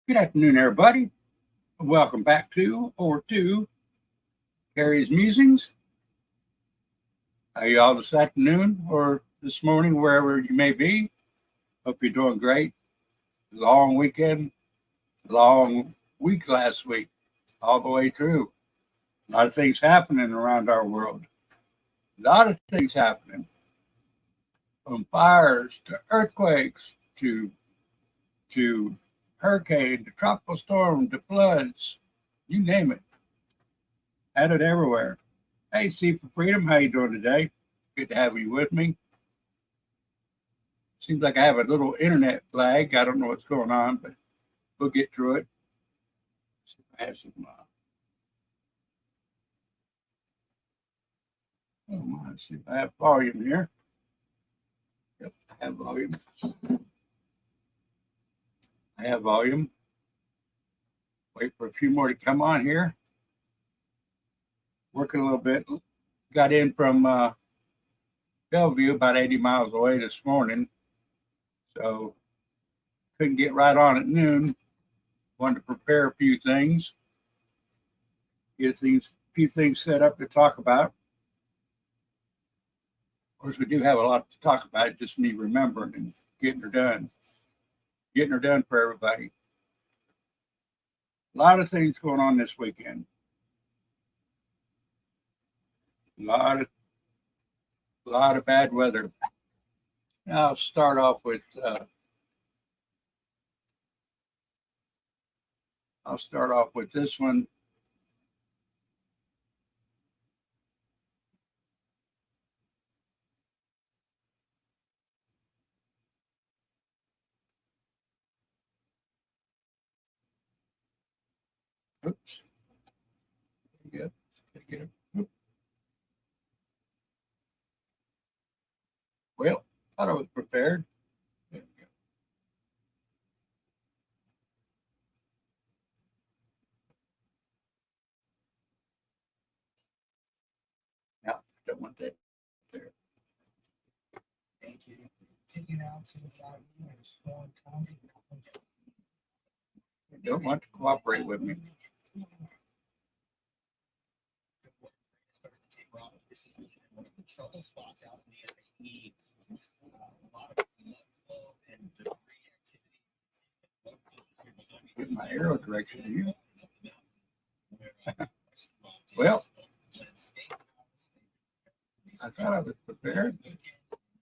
Good afternoon, everybody. Welcome back to Carrie's Musings. How y'all this afternoon or this morning, wherever you may be? Hope you're doing great. Long weekend, long week last week, all the way through. A lot of things happening around our world. A lot of things happening, from fires to earthquakes to hurricane to tropical storm to floods. You name it. Had it everywhere. Hey, C for Freedom, how you doing today? Good to have you with me. Seems like I have a little internet lag. I don't know what's going on, but we'll get through it. See if I have some. Let's see if I have volume here. Yep, I have volume. I have volume. Wait for a few more to come on here. Working a little bit. Got in from Bellevue, about 80 miles away this morning. So couldn't get right on at noon. Wanted to prepare a few things. Get a few things set up to talk about. Of course, we do have a lot to talk about. Just need remembering and getting her done. Getting her done for everybody. A lot of things going on this weekend. A lot of bad weather. Now I'll start off with this one. Oops. Get it. Oops. Well, thought I was prepared. There we go. No, don't want that there. Thank you. Taking out to the side where the storm comes. You don't want to cooperate with me. This is one of the trouble spots out in the FAE. A lot of flow and debris activity. Give my arrow direction to you. Well, I thought I was prepared.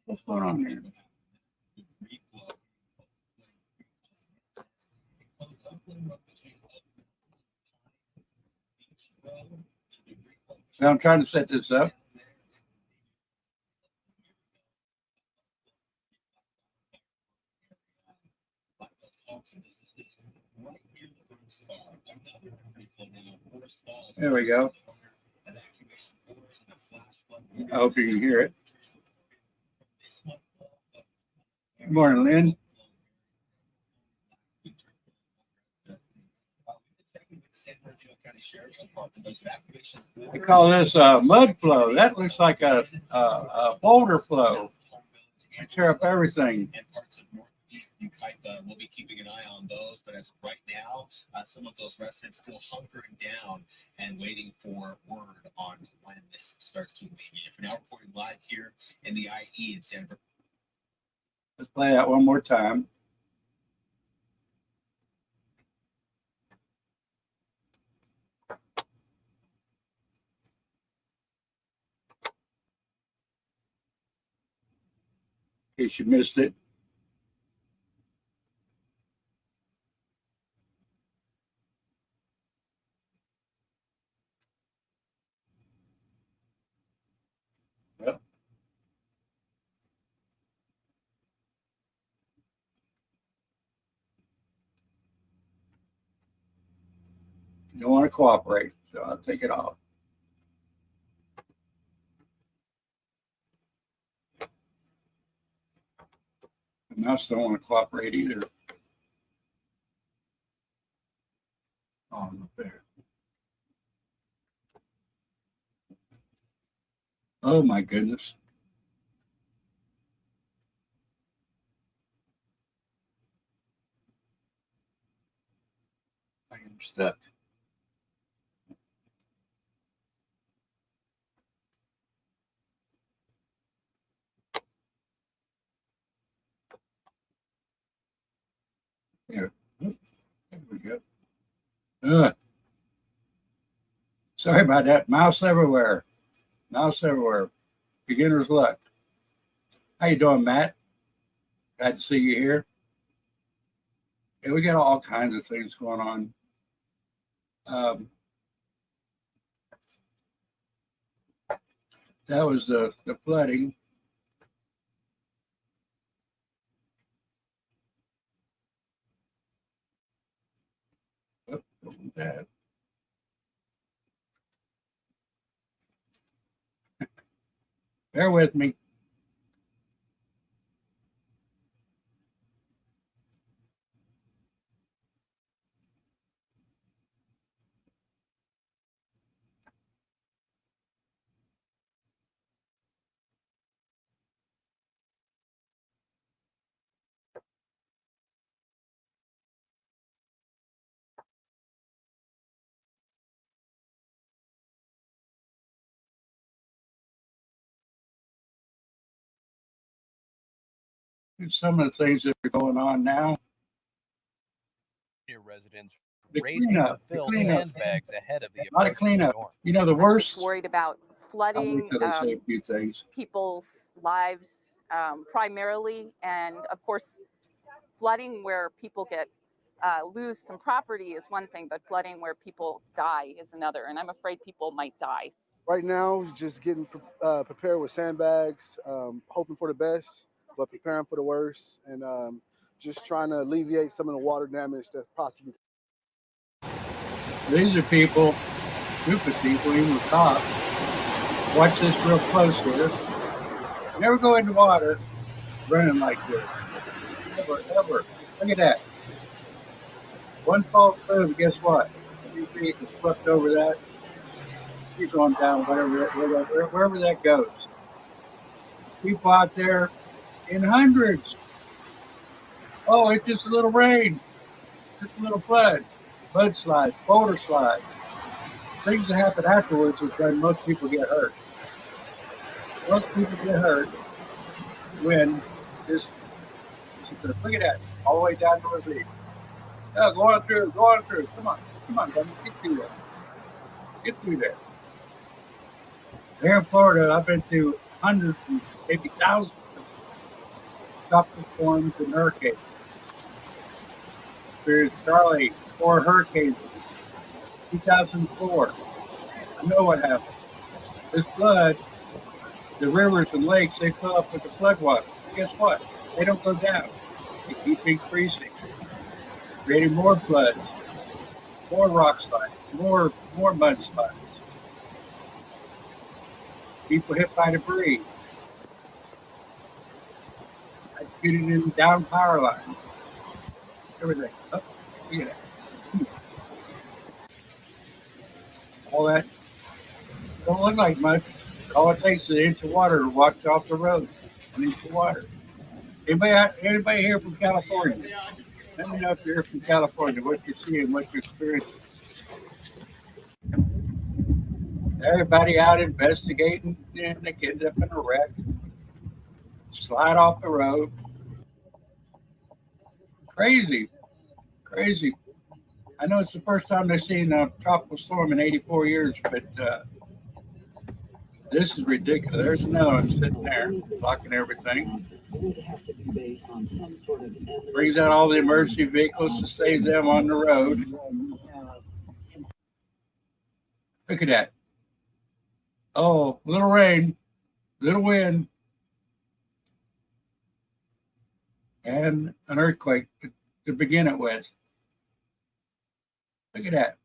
What's going on here? So I'm trying to set this up. There we go. I hope you can hear it. Good morning, Lynn. They call this a mud flow. That looks like a boulder flow. They tear up everything. We'll be keeping an eye on those, but as of right now, some of those residents still hunkering down and waiting for word on when this starts to alleviate. We're now reporting live here in the IE in San Francisco. Let's play that one more time. In case you missed it. Yep. You don't want to cooperate, so I'll take it off. The mouse don't want to cooperate either. Oh, look there. Oh my goodness. stuck. There. There we go. Sorry about that. Mouse everywhere. Mouse everywhere. Beginner's luck. How you doing, Matt? Glad to see you here. Yeah, we got all kinds of things going on. That was the flooding. Oh, that. Bear with me. Some of the things that are going on now. Residents The raced cleanup, to fill the cleanup. sandbags ahead of the A lot of approaching cleanup. storm. You know, the I'm worst. just worried about I'll wait flooding till they say a few things. people's lives primarily, and of course, flooding where people get lose some property is one thing, but flooding where people die is another. And I'm afraid people might die. Right now, just getting prepared with sandbags, hoping for the best, but preparing for the worst, and just trying to alleviate some of the water damage that possibly. These are people, group of people, even cops. Watch this real close here. Never go into water running like this. Ever, ever. Look at that. One false move, guess what? Every vehicle swept over that. She's going down wherever that goes. People out there in hundreds. Oh, it's just a little rain. Just a little flood. Mudslide, boulder slide. Things that happen afterwards is when most people get hurt. Most people get hurt when this, look at that, all the way down to the ravine. No, go on through. Come on, buddy, get through there. Get through there. Here in Florida, I've been to hundreds, maybe thousands of tropical storms and hurricanes. Experienced Charlie, 4 hurricanes, 2004. I know what happened. This flood, the rivers and lakes, they fill up with the floodwater. Guess what? They don't go down. They keep increasing, creating more floods, more rock slides, more mudslides. People hit by debris. I shooting in down power lines. Everything. Oh, look at that. All that don't look like much. All it takes is an inch of water to wash off the road. An inch of water. Anybody here from California? Let me know if you're from California, what you're seeing, what you're experiencing. Everybody out investigating, and they get up in a wreck, slide off the road. Crazy. I know it's the first time they've seen a tropical storm in 84 years, but this is ridiculous. There's another one sitting there, blocking everything. Brings out all the emergency vehicles to save them on the road. Look at that. Oh, little rain, little wind, and an earthquake to begin it with. Look at that.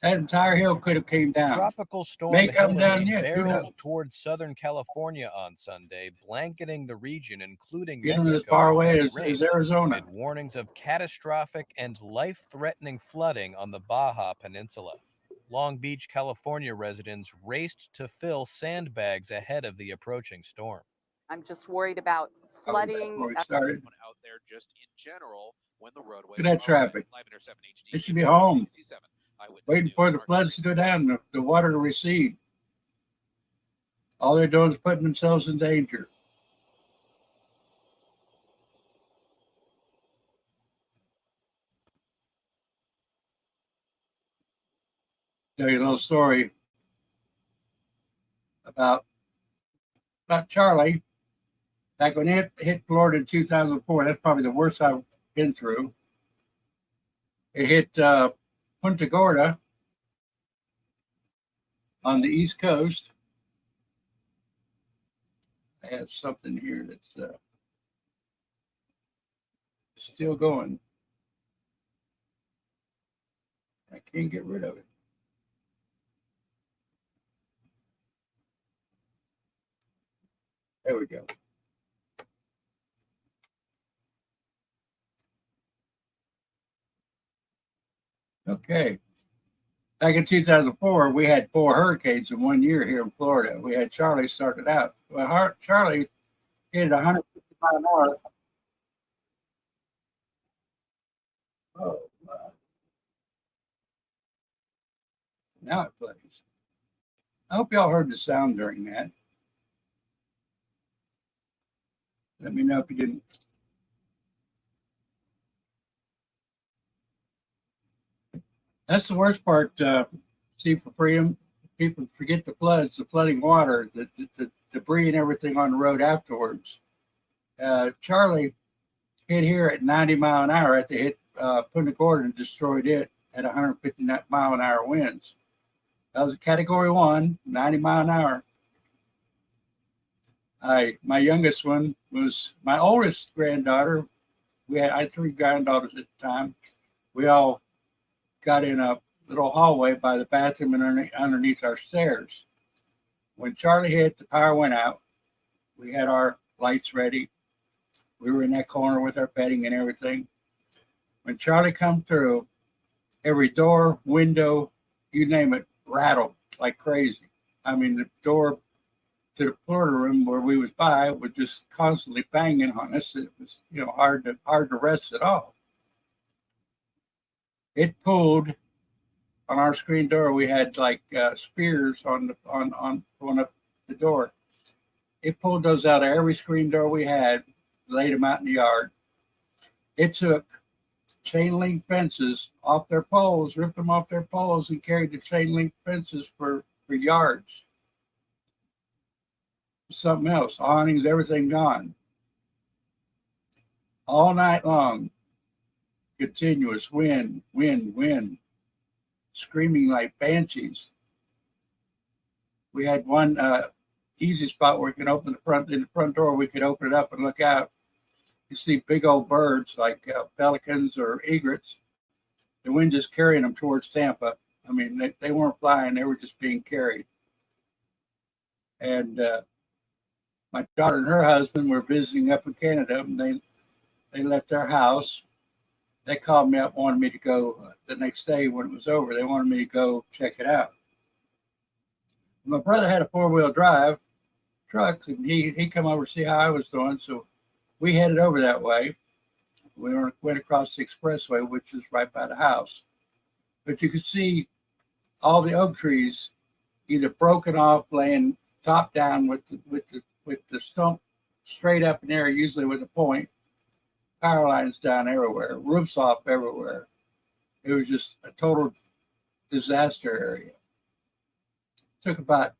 That entire hill could have came down. Tropical storm May come down Hillary yet, who knows? barreled towards Southern California on Sunday, blanketing the region, including Getting Mexico. as far away with as rain, Arizona. amid warnings of catastrophic and life-threatening flooding on the Baja Peninsula. Long Beach, California residents raced to fill sandbags ahead of the approaching storm. I'm just worried about flooding. Before we started. Out there just in general Look at that traffic. They should be home, waiting for the floods to go down, the water to recede. All they're doing is putting themselves in danger. Tell you a little story about Charlie. Back when it hit Florida in 2004, that's probably the worst I've been through. It hit Punta Gorda on the East Coast. I have something here that's still going. I can't get rid of it. There we go. Okay. Back in 2004, we had 4 hurricanes in 1 year here in Florida. We had Charlie started out. Well, Charlie hit 150 miles an hour. Oh, wow. Now it plays. I hope y'all heard the sound during that. Let me know if you didn't. That's the worst part. See, for freedom, people forget the floods, the flooding water, the debris and everything on the road afterwards. Charlie hit here at 90 mile an hour at the hit Punta Gorda and destroyed it at 150 mile an hour winds. That was a category 1, 90 mile an hour. My youngest one was my oldest granddaughter. I had 3 granddaughters at the time. We all got in a little hallway by the bathroom and underneath our stairs. When Charlie hit, the power went out. We had our lights ready. We were in that corner with our bedding and everything. When Charlie come through, every door, window, you name it, rattled like crazy. I mean, the door to the Florida room where we was by was just constantly banging on us. It was, hard to rest at all. It pulled on our screen door. We had like spears on one of the door. It pulled those out of every screen door we had, laid them out in the yard. It took chain link fences off their poles, ripped them off their poles, and carried the chain link fences for yards. Something else, awnings, everything gone. All night long, continuous wind, screaming like banshees. We had one easy spot where we could open in the front door, we could open it up and look out. You see big old birds like pelicans or egrets. The wind just carrying them towards Tampa. I mean, they weren't flying, they were just being carried. And my daughter and her husband were visiting up in Canada, and they left their house. They called me up, wanted me to go the next day when it was over. They wanted me to go check it out. My brother had a 4-wheel drive truck, and he come over to see how I was doing. So we headed over that way. We went across the expressway, which is right by the house. But you could see all the oak trees either broken off, laying top down with the stump straight up in the air, usually with a point. Power lines down everywhere, roofs off everywhere. It was just a total disaster area. It took about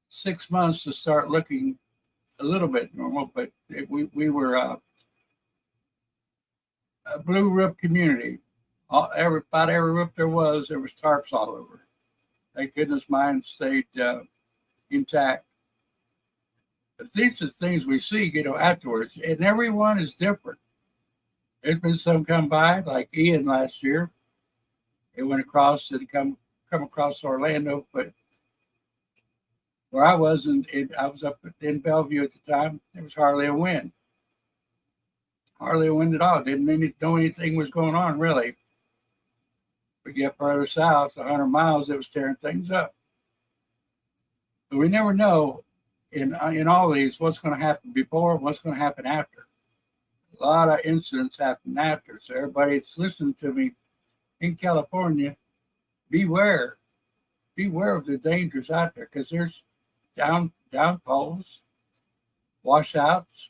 6 months to start looking a little bit normal, but we were a blue roof community. About every roof there was tarps all over. Thank goodness mine stayed intact. But these are things we see, afterwards, and everyone is different. There's been some come by, like Ian last year. It went across and come across Orlando, but where I was, I was up in Bellevue at the time. There was hardly a wind. Hardly a wind at all. Didn't know anything was going on, really. We get further south, 100 miles, it was tearing things up. But we never know in all these what's going to happen before and what's going to happen after. A lot of incidents happened after. So everybody that's listening to me in California, beware. Beware of the dangers out there because there's downfalls, washouts,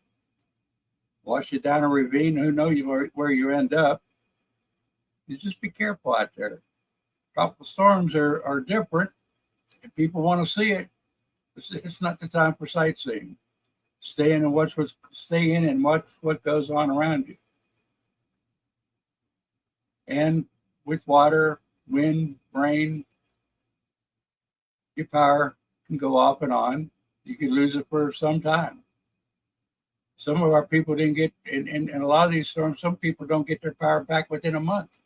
wash you down a ravine. Who knows where you end up? You just be careful out there. Tropical storms are different. If people want to see it, it's not the time for sightseeing. Stay in and watch what goes on around you. And with water, wind, rain, your power can go off and on. You can lose it for some time. Some of our people didn't get, in a lot of these storms, some people don't get their power back within a month.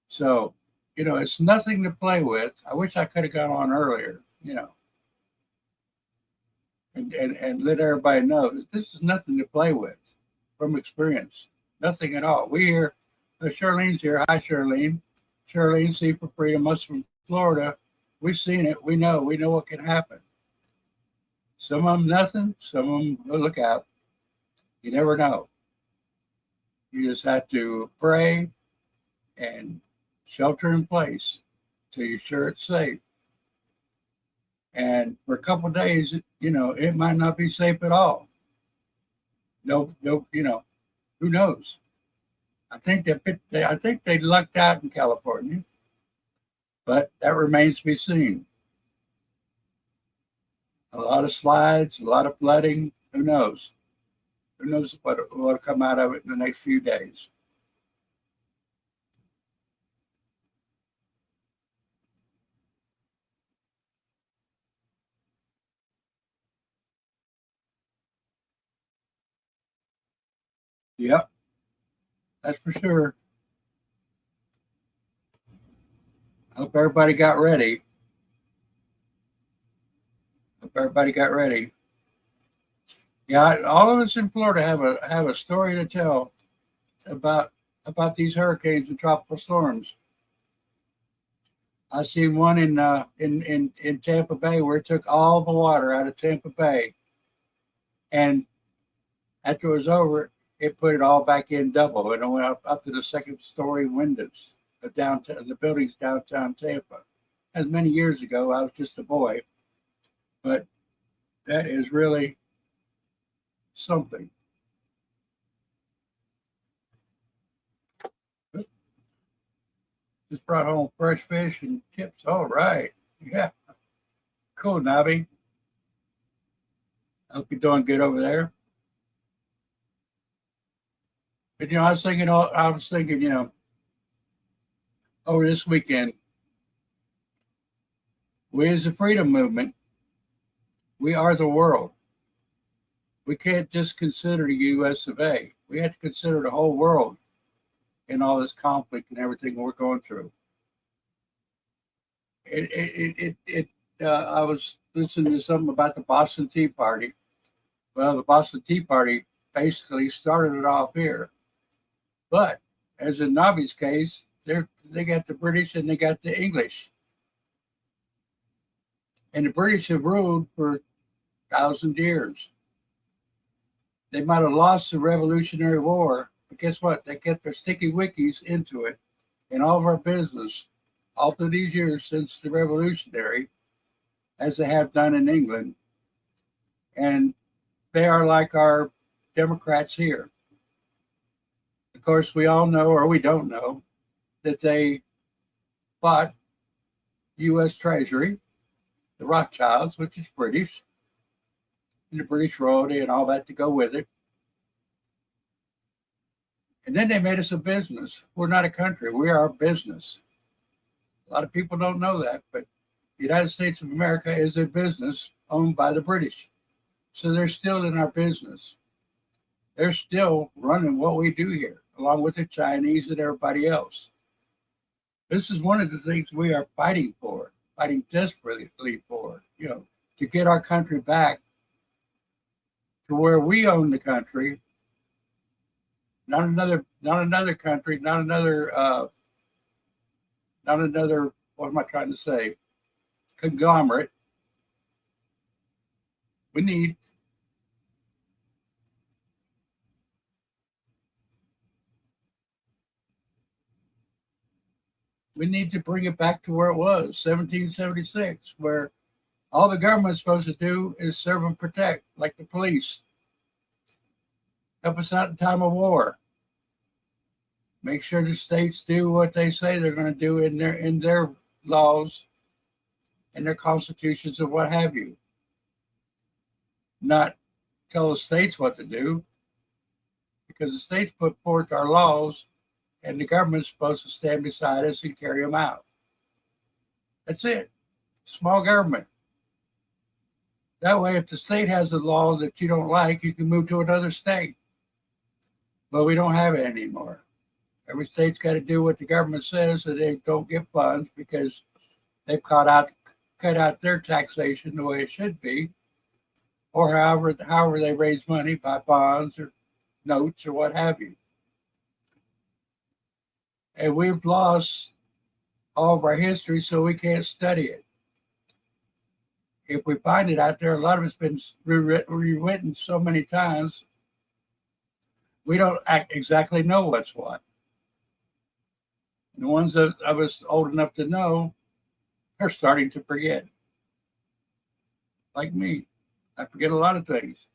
So, it's nothing to play with. I wish I could have gone on earlier, and let everybody know that this is nothing to play with from experience. Nothing at all. We here, Charlene's here. Hi, Charlene. Charlene, Sea for Freedom, us from Florida. We've seen it. We know what can happen. Some of them nothing. Some of them, look out. You never know. You just have to pray and shelter in place till you're sure it's safe. And for a couple of days, it might not be safe at all. No, who knows? I think they lucked out in California, but that remains to be seen. A lot of slides, a lot of flooding. Who knows? Who knows what will come out of it in the next few days? Yep, that's for sure. Hope everybody got ready. Yeah, all of us in Florida have a story to tell about these hurricanes and tropical storms. I seen one in Tampa Bay where it took all the water out of Tampa Bay, and after it was over, it put it all back in double, and it went up to the second story windows of the buildings downtown Tampa. As many years ago, I was just a boy, but that is really something. Just brought home fresh fish and chips. All right. Yeah. Cool, Nobby. Hope you're doing good over there. But I was thinking, over this weekend, we as a freedom movement, we are the world. We can't just consider the U.S. of A. We have to consider the whole world in all this conflict and everything we're going through. I was listening to something about the Boston Tea Party. Well, the Boston Tea Party basically started it off here. But as in Nobby's case, they got the British and they got the English. And the British have ruled for 1,000 years. They might have lost the Revolutionary War, but guess what? They get their sticky wickies into it in all of our business all through these years since the Revolutionary, as they have done in England. And they are like our Democrats here. Of course, we all know, or we don't know, that they bought U.S. Treasury, the Rothschilds, which is British, and the British royalty and all that to go with it. And then they made us a business. We're not a country. We are a business. A lot of people don't know that, but the United States of America is a business owned by the British. So they're still in our business. They're still running what we do here, along with the Chinese and everybody else. This is one of the things we are fighting desperately for, to get our country back to where we own the country, not another country, not another, what am I trying to say, conglomerate. We need We need to bring it back to where it was, 1776, where all the government's supposed to do is serve and protect, like the police. Help us out in time of war. Make sure the states do what they say they're going to do in their laws and their constitutions and what have you. Not tell the states what to do, because the states put forth our laws and the government's supposed to stand beside us and carry them out. That's it. Small government. That way, if the state has a law that you don't like, you can move to another state. But we don't have it anymore. Every state's got to do what the government says, so they don't get funds because they've cut out their taxation the way it should be, or however they raise money by bonds or notes or what have you. And we've lost all of our history, so we can't study it. If we find it out there, a lot of it's been rewritten so many times, we don't exactly know what's what. The ones that I was old enough to know are starting to forget. Like me, I forget a lot of things.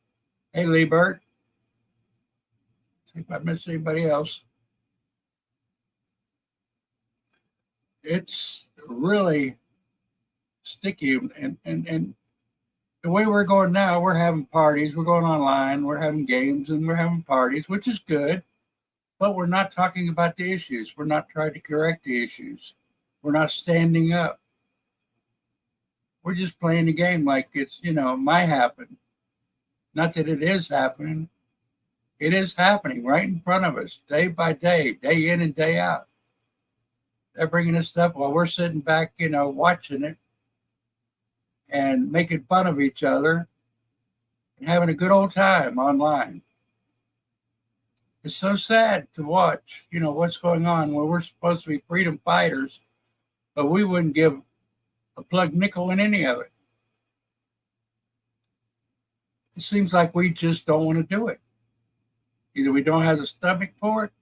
Hey, Lee Bert. See if I missed anybody else. It's really sticky, and the way we're going now, we're having parties, we're going online, we're having games, and we're having parties, which is good, but we're not talking about the issues. We're not trying to correct the issues. We're not standing up. We're just playing the game like it's, might happen. Not that it is happening. It is happening right in front of us, day by day, day in and day out. They're bringing us stuff while we're sitting back, watching it and making fun of each other and having a good old time online. It's so sad to watch, what's going on where we're supposed to be freedom fighters, but we wouldn't give a plug nickel in any of it. It seems like we just don't want to do it. Either we don't have the stomach for it,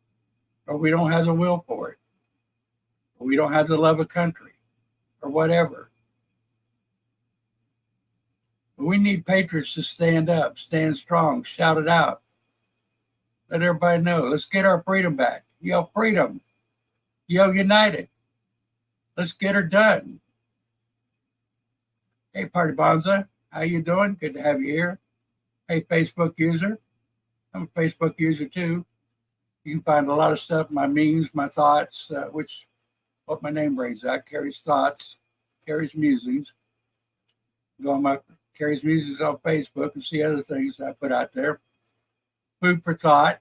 or we don't have the will for it, or we don't have the love of country, or whatever. But we need patriots to stand up, stand strong, shout it out. Let everybody know. Let's get our freedom back. Yell freedom. Yell united. Let's get her done. Hey, Party Bonza, how you doing? Good to have you here. Hey, Facebook user. I'm a Facebook user too. You can find a lot of stuff, my memes, my thoughts, what my name brings out. Carrie's Thoughts, Carrie's Musings. Go on my Carrie's Musings on Facebook and see other things I put out there. Food for thought.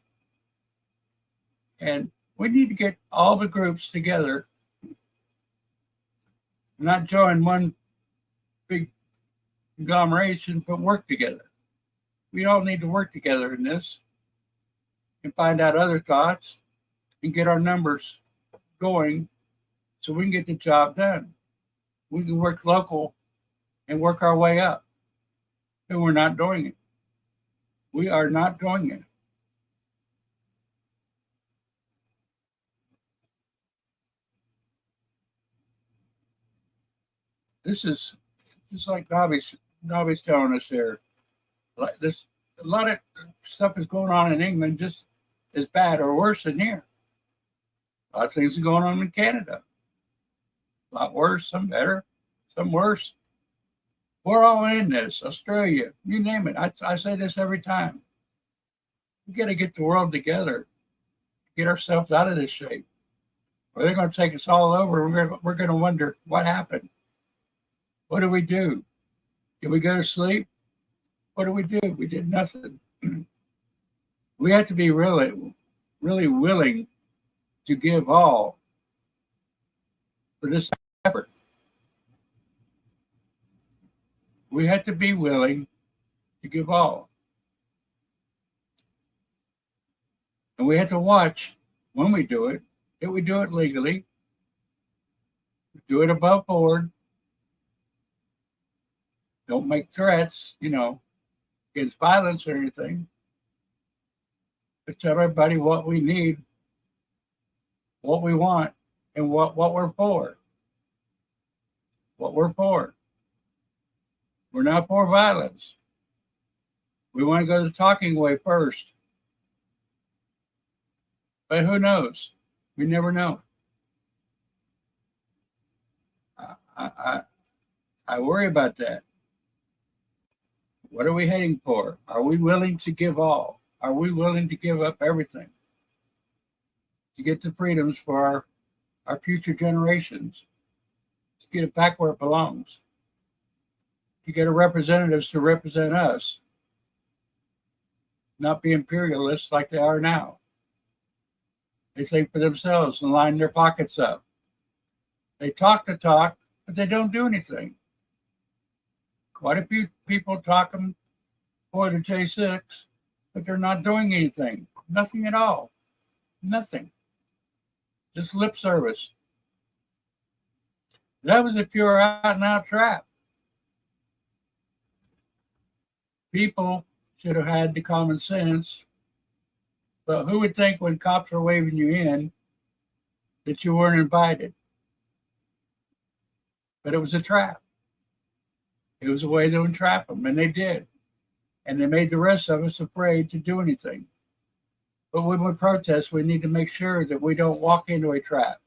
And we need to get all the groups together, not join one big conglomeration, but work together. We all need to work together in this and find out other thoughts and get our numbers going so we can get the job done. We can work local and work our way up. And we're not doing it. We are not doing it. This is just like Nobby's telling us there. A lot of stuff is going on in England just as bad or worse than here. A lot of things are going on in Canada. A lot worse, some better, some worse. We're all in this. Australia, you name it. I say this every time. We got to get the world together, get ourselves out of this shape. Or they're going to take us all over. We're going to wonder what happened. What did we do? Did we go to sleep? What did we do? We did nothing. We have to be really, really willing to give all for this effort. We have to be willing to give all. And we have to watch when we do it, that we do it legally, do it above board. Don't make threats, against violence or anything. But tell everybody what we need, what we want, and what we're for. What we're for. We're not for violence. We want to go the talking way first. But who knows? We never know. I worry about that. What are we heading for? Are we willing to give all? Are we willing to give up everything to get the freedoms for our future generations? To get it back where it belongs? To get our representatives to represent us, not be imperialists like they are now. They think for themselves and line their pockets up. They talk the talk, but they don't do anything. Quite a few people talking for the J6, but they're not doing anything. Nothing at all. Nothing. Just lip service. That was a pure out and out trap. People should have had the common sense. But who would think when cops are waving you in that you weren't invited? But it was a trap. It was a way to entrap them, and they did. And they made the rest of us afraid to do anything. But when we protest, we need to make sure that we don't walk into a trap.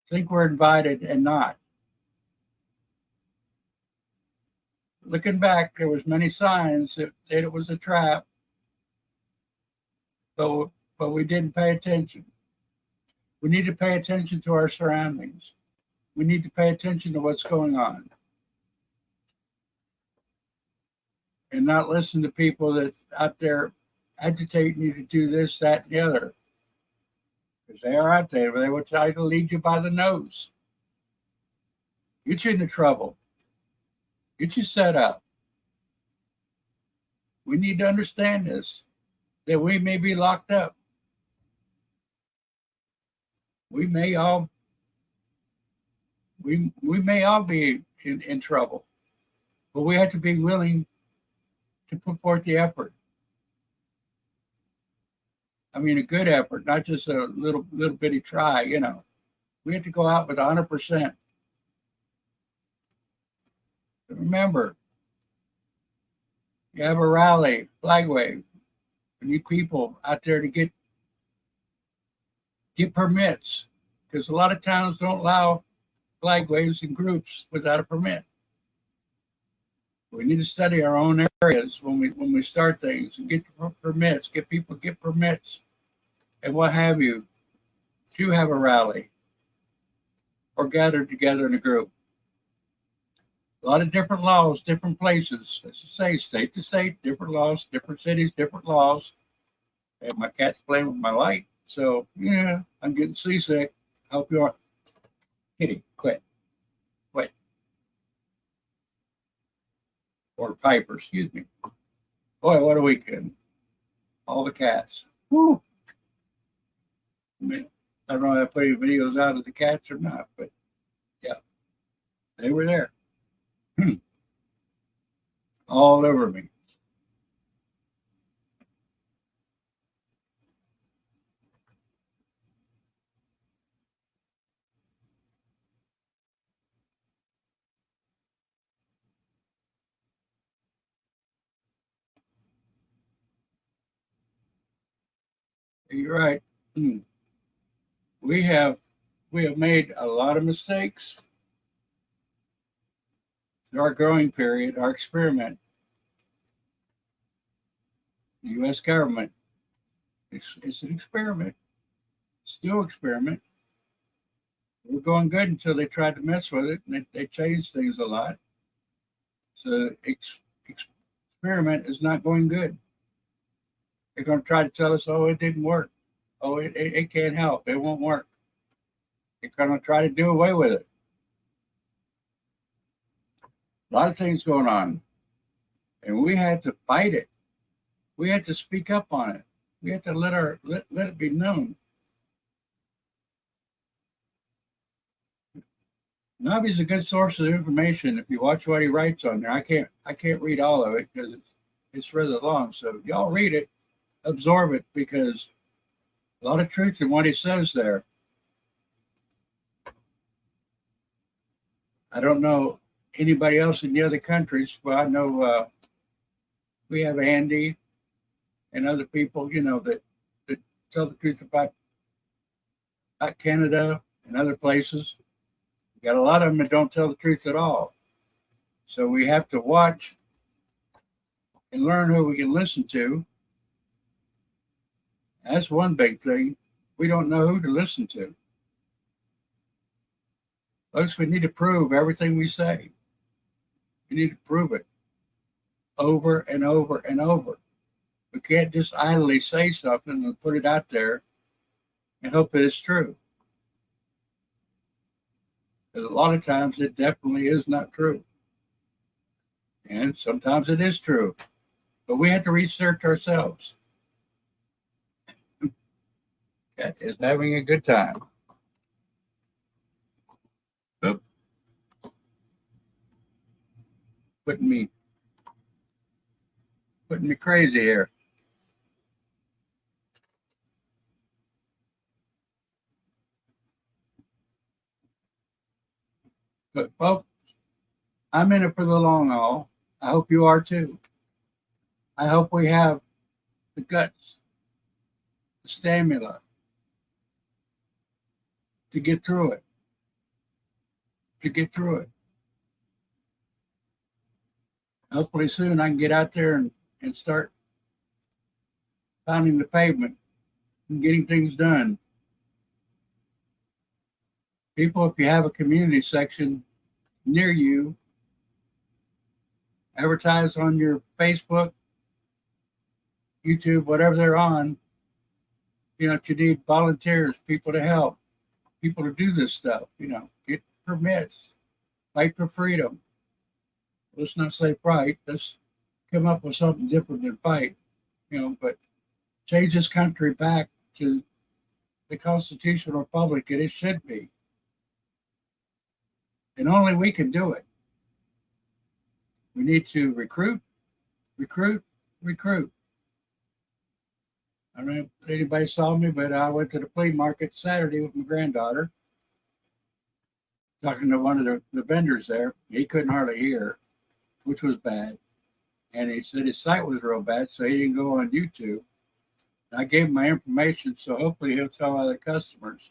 Think we're invited and not. Looking back, there was many signs that it was a trap, but we didn't pay attention. We need to pay attention to our surroundings. We need to pay attention to what's going on. And not listen to people that out there agitating you to do this, that, and the other. Because they are out there. They will try to lead you by the nose. Get you into trouble. Get you set up. We need to understand this, that we may be locked up. We may all be in trouble. But we have to be willing to put forth the effort. I mean, a good effort, not just a little bitty try, you know. We have to go out with 100%. But remember, you have a rally, flag wave. We need people out there to get permits, because a lot of towns don't allow flag waves in groups without a permit. We need to study our own areas when we start things and get permits, get permits, and what have you, to have a rally or gather together in a group. A lot of different laws, different places. As I say, state to state, different laws, different cities, different laws. And my cat's playing with my light, so yeah, I'm getting seasick. I hope you are. Kitty, quit. Or Piper, excuse me. Boy, what a weekend. All the cats. Woo. I mean, I don't know if I put any videos out of the cats or not, but yeah, they were there. All over me. You're right. We have made a lot of mistakes. Our growing period, our experiment. The U.S. government, it's an experiment. Still experiment. We're going good until they tried to mess with it, and they changed things a lot. So experiment is not going good. They're going to try to tell us, oh, it didn't work. Oh, it can't help. It won't work. They're going to try to do away with it. A lot of things going on. And we had to fight it. We had to speak up on it. We had to let it be known. Nabi's a good source of information. If you watch what he writes on there, I can't read all of it because it's rather long. So y'all read it, absorb it, because a lot of truth in what he says there. I don't know anybody else in the other countries, but I know we have Andy and other people, that tell the truth about Canada and other places. We got a lot of them that don't tell the truth at all. So we have to watch and learn who we can listen to. That's one big thing. We don't know who to listen to. Folks, we need to prove everything we say. We need to prove it over and over and over. We can't just idly say something and put it out there and hope that it's true. Because a lot of times it definitely is not true. And sometimes it is true. But we have to research ourselves. Cat is having a good time. Oop. Putting me crazy here. But folks, I'm in it for the long haul. I hope you are too. I hope we have the guts, the stamina to get through it. Hopefully soon I can get out there and start pounding the pavement and getting things done. People, if you have a community section near you, advertise on your Facebook, YouTube, whatever they're on. You need volunteers, people to help, people to do this stuff, get permits, fight for freedom. Let's not say fight, let's come up with something different than fight, but change this country back to the constitutional republic that it should be. And only we can do it. We need to recruit. I don't know if anybody saw me, but I went to the flea market Saturday with my granddaughter, talking to one of the vendors there. He couldn't hardly hear, which was bad. And he said his sight was real bad, so he didn't go on YouTube. And I gave him my information, so hopefully he'll tell other customers.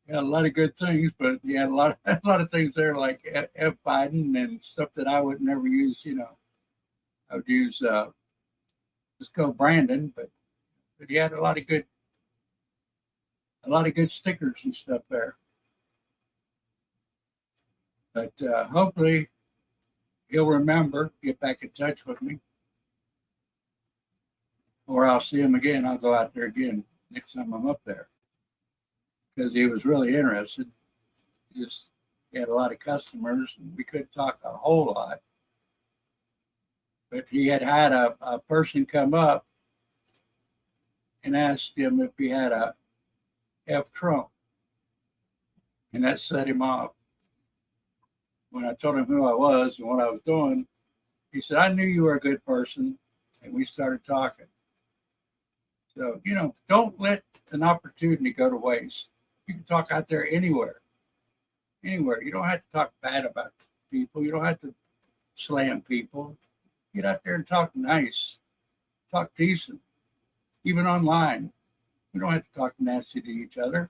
He had a lot of good things, but he had a lot of things there like F Biden and stuff that I would never use. I would use just go Brandon, but he had a lot of good stickers and stuff there. But hopefully he'll remember, get back in touch with me, or I'll see him again. I'll go out there again next time I'm up there, because he was really interested. He had a lot of customers, and we couldn't talk a whole lot. But he had a person come up and asked him if he had a F Trump, and that set him off. When I told him who I was and what I was doing, he said, "I knew you were a good person," and we started talking. So, don't let an opportunity go to waste. You can talk out there anywhere. You don't have to talk bad about people. You don't have to slam people. Get out there and talk nice, talk decent, even online. We don't have to talk nasty to each other.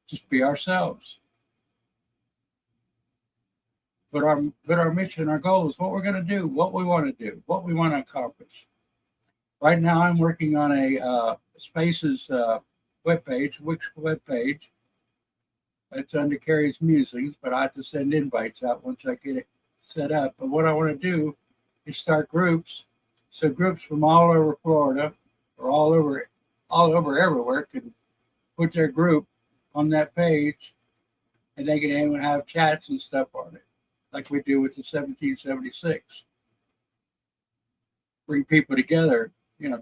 Just be ourselves. But our mission, our goals, what we're going to do, what we want to do, what we want to accomplish. Right now, I'm working on a Spaces webpage, Wix webpage. It's under Carrie's Musings, but I have to send invites out once I get it set up. But what I want to do is start groups. So groups from all over Florida or all over everywhere can put their group on that page, and they can even have chats and stuff on it, like we do with the 1776. Bring people together,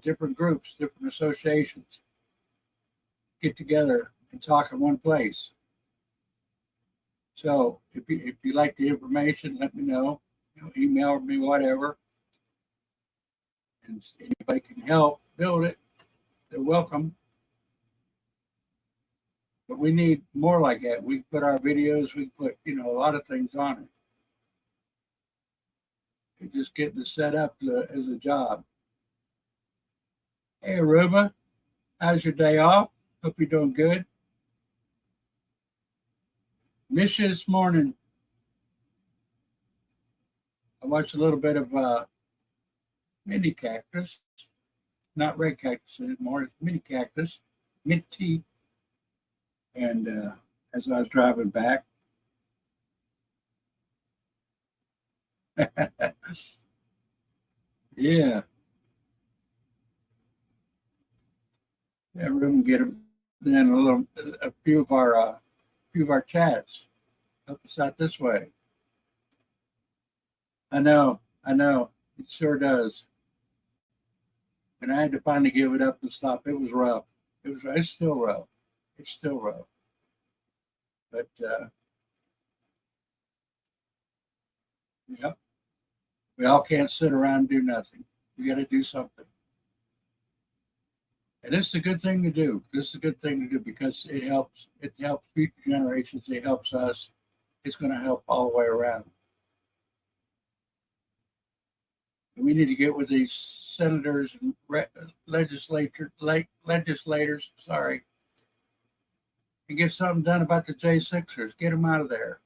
different groups, different associations, get together and talk in one place. So if you like the information, let me know. Email me, whatever. And anybody can help build it, they're welcome. But we need more like that. We put our videos, we put, a lot of things on it. You're just getting it set up as a job. Hey, Aruba, how's your day off? Hope you're doing good. Miss you this morning. I watched a little bit of mini cactus, not red cactus anymore. It's mini cactus, mint tea. And as I was driving back, yeah, room get then a few of our chats help us out this way. I know, it sure does. And I had to finally give it up and stop. It was rough. It's still rough. It's still rough. But yeah, we all can't sit around and do nothing. We got to do something. And it's a good thing to do. This is a good thing to do because it helps. It helps future generations. It helps us. It's going to help all the way around. We need to get with these senators and legislators, and get something done about the J6ers. Get them out of there.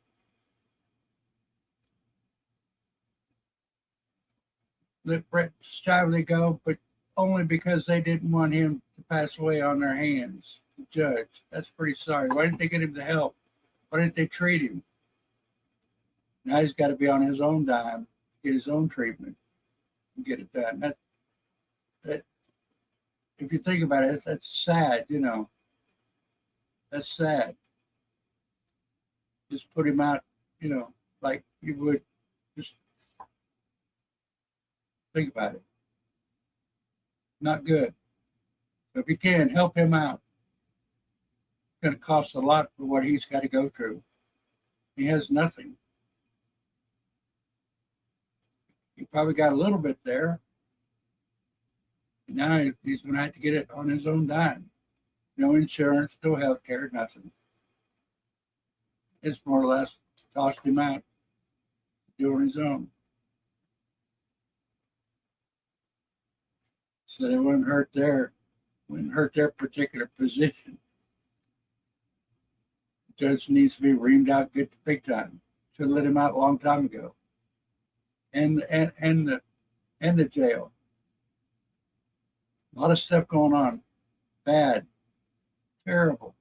Let Brett Stively go, but only because they didn't want him to pass away on their hands. The judge. That's pretty sorry. Why didn't they get him the help? Why didn't they treat him? Now he's got to be on his own dime, get his own treatment, and get it done. That if you think about it, that's sad, That's sad. Just put him out, like you would just think about it. Not good. So if you can, help him out. It's going to cost a lot for what he's got to go through. He has nothing. He probably got a little bit there. Now he's going to have to get it on his own dime. No insurance, no health care, nothing. It's more or less tossed him out, doing his own. So they wouldn't hurt their particular position. The judge needs to be reamed out good big time. Should have let him out a long time ago. And the jail. A lot of stuff going on. Bad. Terrible.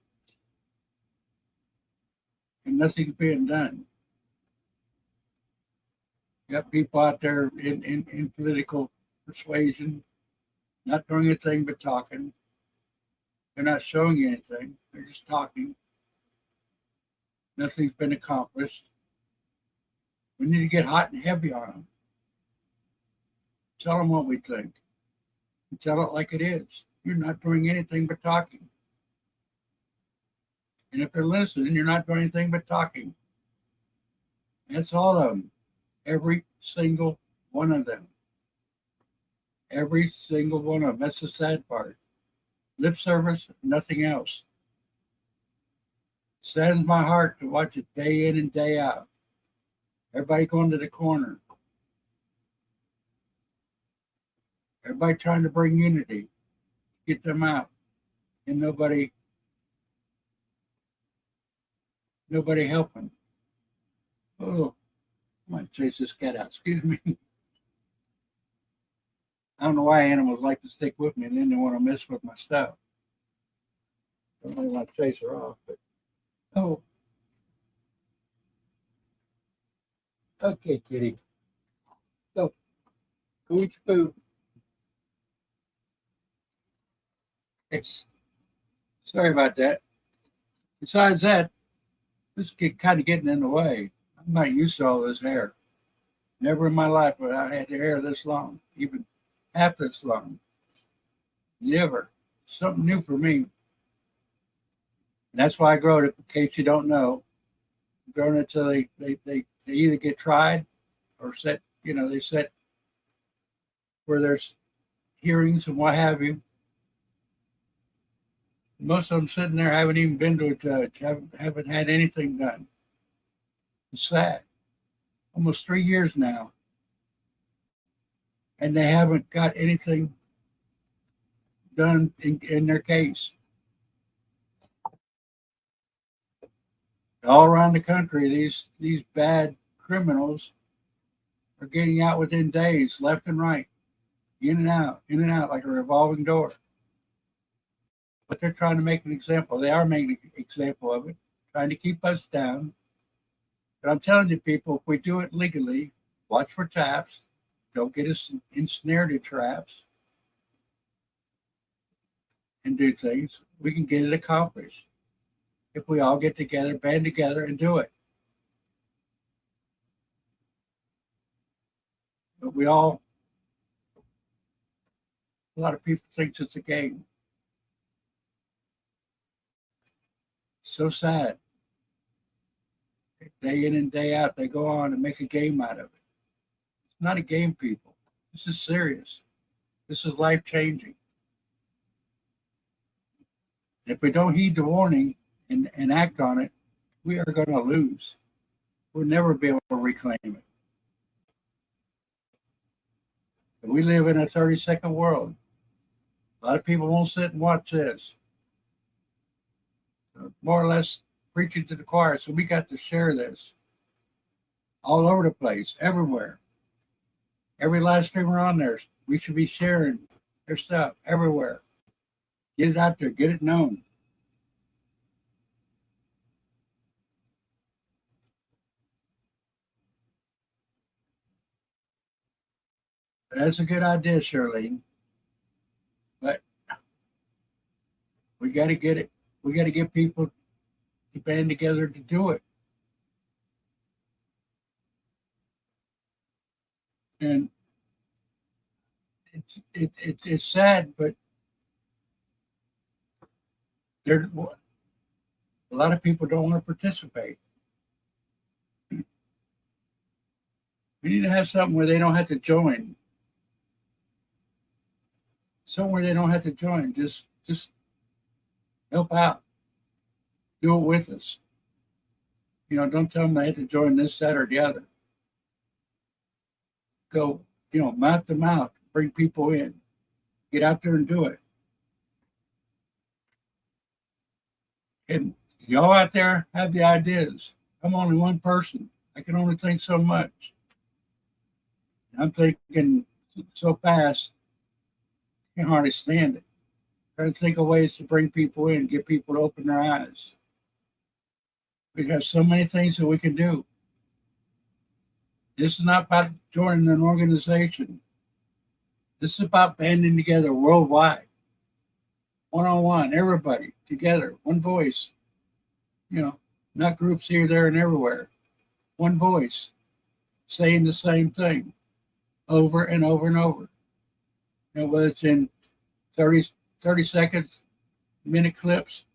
And nothing's being done. You got people out there in political persuasion, not doing anything but talking. They're not showing you anything. They're just talking. Nothing's been accomplished. We need to get hot and heavy on them. Tell them what we think. And tell it like it is. You're not doing anything but talking. And if they're listening, you're not doing anything but talking. That's all of them. Every single one of them. Every single one of them. That's the sad part. Lip service, nothing else. Saddens my heart to watch it day in and day out. Everybody going to the corner. Everybody trying to bring unity, get them out, and nobody helping. Oh, I might chase this cat out. Excuse me. I don't know why animals like to stick with me, and then they want to mess with my stuff. I don't really want to chase her off, but oh. Okay, kitty. Go. Go eat your food. Sorry about that. Besides that, this is kind of getting in the way. I'm not used to all this hair. Never in my life have I had the hair this long, even half this long. Never. Something new for me. And that's why I grow it, in case you don't know. I'm growing it till they either get tried or set, they set where there's hearings and what have you. Most of them sitting there haven't even been to a judge, haven't had anything done. It's sad. Almost 3 years now. And they haven't got anything done in their case. All around the country, these bad criminals are getting out within days, left and right, in and out like a revolving door. But they're trying to make an example. They are making an example of it, trying to keep us down. But I'm telling you, people, if we do it legally, watch for traps. Don't get us ensnared in traps and do things. We can get it accomplished if we all get together, band together, and do it. But a lot of people think it's a game. So sad. Day in and day out, they go on and make a game out of it. It's not a game, people. This is serious. This is life-changing. If we don't heed the warning and act on it, we are going to lose. We'll never be able to reclaim it. But we live in a 32nd world. A lot of people won't sit and watch this. More or less preaching to the choir. So we got to share this all over the place, everywhere. Every live streamer on there, we should be sharing their stuff everywhere. Get it out there, get it known. That's a good idea, Shirley. But we got to get it. We got to get people to band together to do it. And it's sad, but a lot of people don't want to participate. We need to have something where they don't have to join. Somewhere they don't have to join. Just help out. Do it with us. Don't tell them they have to join this, that, or the other. Go, mouth to mouth, bring people in. Get out there and do it. And y'all out there have the ideas. I'm only one person. I can only think so much. I'm thinking so fast, I can hardly stand it. Trying to think of ways to bring people in, get people to open their eyes. We have so many things that we can do. This is not about joining an organization. This is about banding together worldwide. One-on-one, everybody together, one voice. Not groups here, there, and everywhere. One voice saying the same thing over and over and over. Whether it's in 30 seconds, minute clips,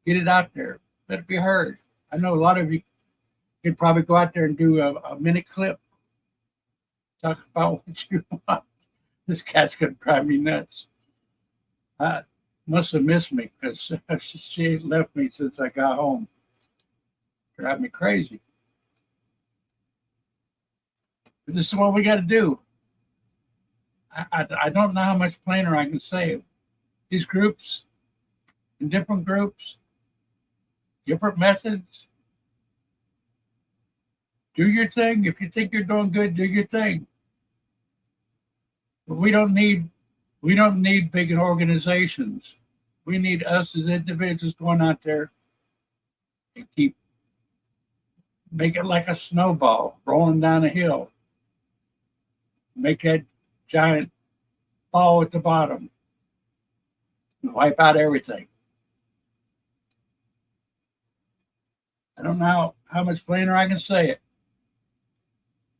get it out there. Let it be heard. I know a lot of you could probably go out there and do a minute clip. Talk about what you want. This cat's going to drive me nuts. I must have missed me because she ain't left me since I got home. Drive me crazy. But this is what we got to do. I don't know how much plainer I can say it. These groups, in different groups, different methods. Do your thing. If you think you're doing good, do your thing. But we don't need big organizations. We need us as individuals going out there and make it like a snowball rolling down a hill. Make that giant ball at the bottom. Wipe out everything. I don't know how much plainer I can say it.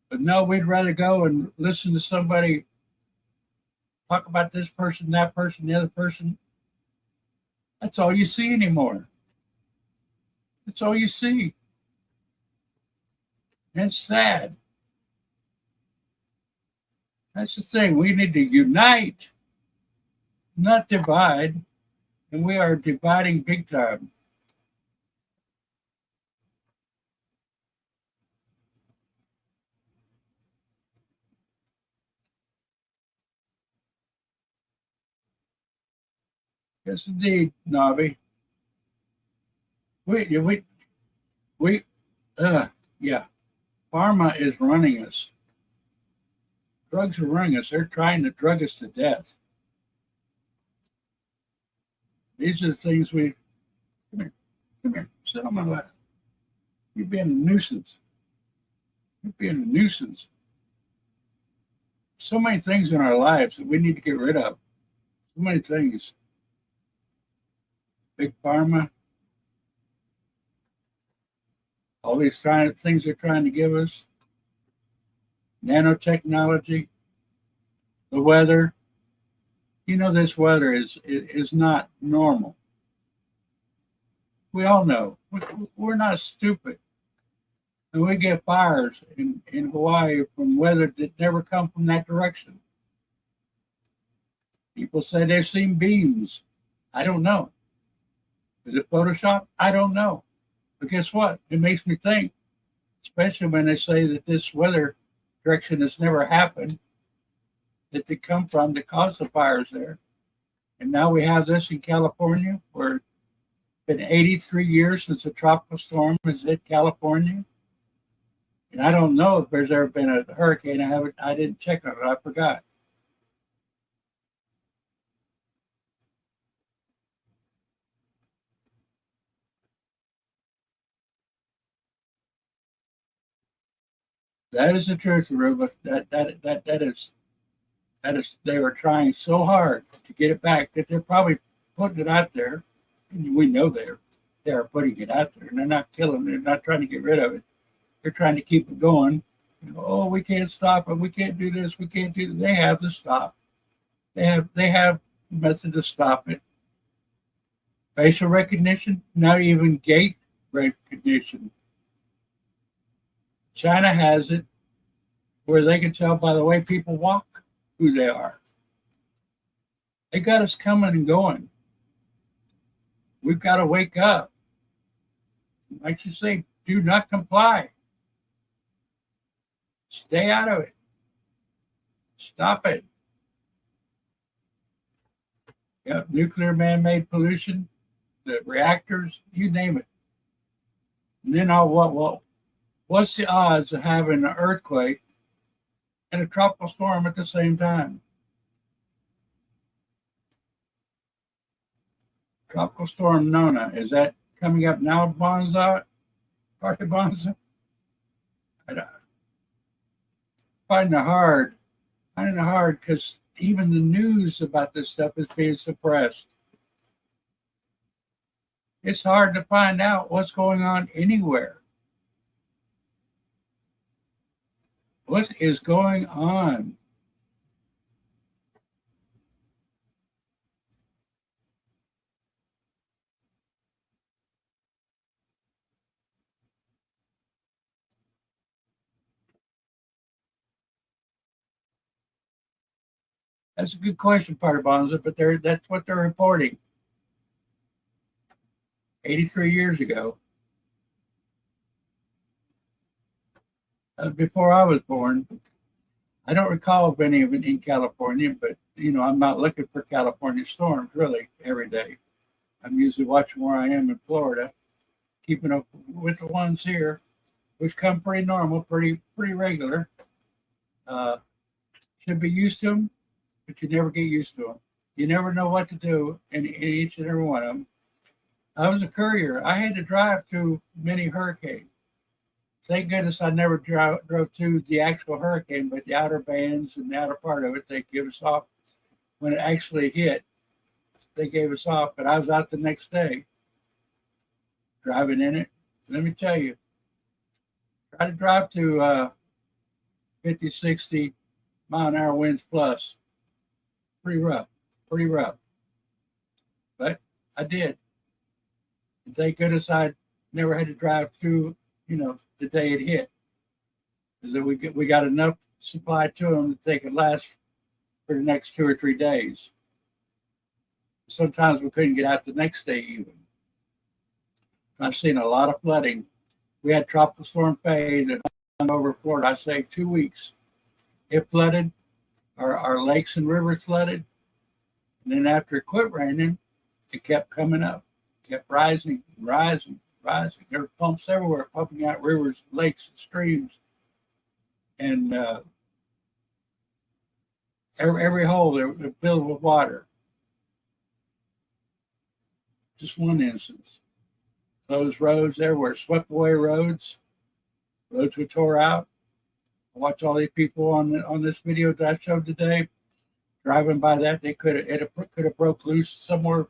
But no, we'd rather go and listen to somebody talk about this person, that person, the other person. That's all you see anymore. That's all you see. And it's sad. That's the thing. We need to unite, not divide. And we are dividing big time. Yes, indeed, Nobby. We, yeah. Pharma is running us. Drugs are running us. They're trying to drug us to death. These are the things we. Come here, sit on my lap. You're being a nuisance. You're being a nuisance. So many things in our lives that we need to get rid of. So many things. Big pharma. All these things they're trying to give us. Nanotechnology. The weather. You know, this weather is not normal. We all know. We're not stupid. And we get fires in Hawaii from weather that never come from that direction. People say they've seen beams. I don't know. Is it Photoshop? I don't know. But guess what? It makes me think, especially when they say that this weather direction has never happened, that they come from that caused the fires there. And now we have this in California, where it's been 83 years since a tropical storm has hit California. And I don't know if there's ever been a hurricane. I didn't check on it. I forgot. That is the truth, Aruba. That is. They were trying so hard to get it back that they're probably putting it out there. And we know they are putting it out there, and they're not killing it. They're not trying to get rid of it. They're trying to keep it going. You know, oh, we can't stop it. We can't do this. We can't do that. They have to stop. They have the method to stop it. Facial recognition, not even gait recognition. China has it where they can tell by the way people walk who they are. They got us coming and going. We've got to wake up. Like you say, do not comply. Stay out of it. Stop it. Yep, nuclear man-made pollution, the reactors, you name it. And then what's the odds of having an earthquake and a tropical storm at the same time? Tropical storm Nona, is that coming up now, Bonza? Party Bonza? I find it hard because even the news about this stuff is being suppressed. It's hard to find out what's going on anywhere. What is going on? That's a good question, Party Bonza, but that's what they're reporting. 83 years ago. Before I was born. I don't recall of any of it in California, but I'm not looking for California storms really every day. I'm usually watching where I am in Florida, keeping up with the ones here, which come pretty normal, pretty regular. Should be used to them, but you never get used to them. You never know what to do in each and every one of them. I was a courier. I had to drive through many hurricanes. Thank goodness I never drove through the actual hurricane, but the outer bands and the outer part of it, they give us off when it actually hit. They gave us off, but I was out the next day driving in it. Let me tell you, try to drive to 50, 60 mile an hour winds plus. Pretty rough. But I did. And thank goodness I never had to drive through, the day it hit. Because we got enough supply to them that they could last for the next 2 or 3 days. Sometimes we couldn't get out the next day even. I've seen a lot of flooding. We had Tropical Storm Faye that hung over Florida. I say 2 weeks. It flooded. Our lakes and rivers flooded. And then after it quit raining, it kept coming up, kept rising, rising, rising. There were pumps everywhere pumping out rivers, lakes, and streams. And every hole they were filled with water. Just one instance. Closed roads everywhere, swept away roads. Roads were tore out. I watch all these people on this video that I showed today driving by that. They could have broke loose somewhere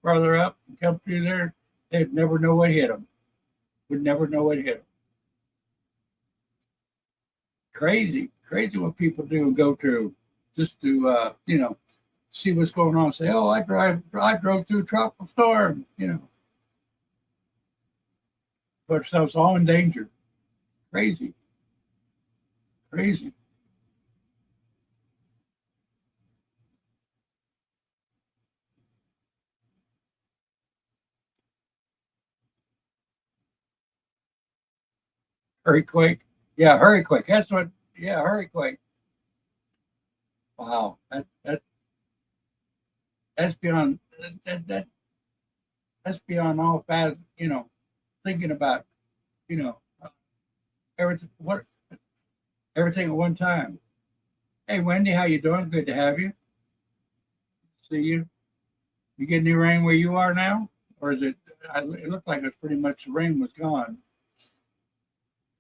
further up and come through there. They'd never know what hit them. Would never know what hit them. Crazy what people do and go through just to see what's going on. Say, oh, I drove through a tropical storm. Put ourselves all in danger. Crazy. Hurricane. Yeah, hurricane. That's what. Yeah, hurricane. Wow, that's beyond that's beyond all bad. Thinking about everything everything at one time. Hey, Wendy, how you doing? Good to have you. See you. You get any rain where you are now, or is it? It looked like it's pretty much the rain was gone.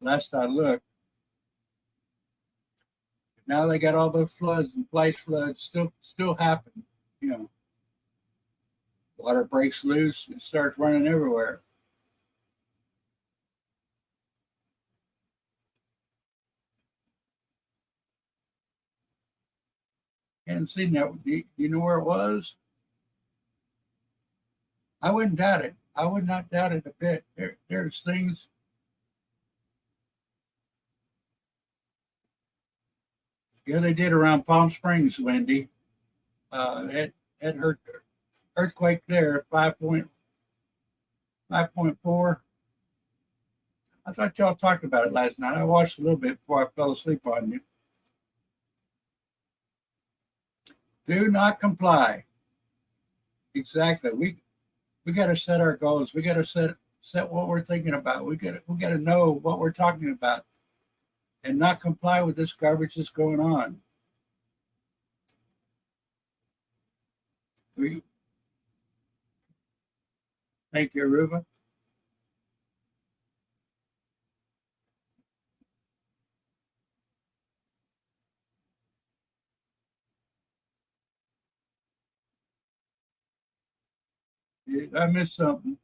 Last I looked. Now they got all those floods and flash floods still happen. Water breaks loose and starts running everywhere. Hadn't seen that. Do you know where it was? I wouldn't doubt it. I would not doubt it a bit. There's things. Yeah, they did around Palm Springs, Wendy. Had earthquake there, 5.4. I thought y'all talked about it last night. I watched a little bit before I fell asleep on you. Do not comply. Exactly. We got to set our goals. We got to set what we're thinking about. We got to know what we're talking about, and not comply with this garbage that's going on. Thank you, Aruba. I missed something.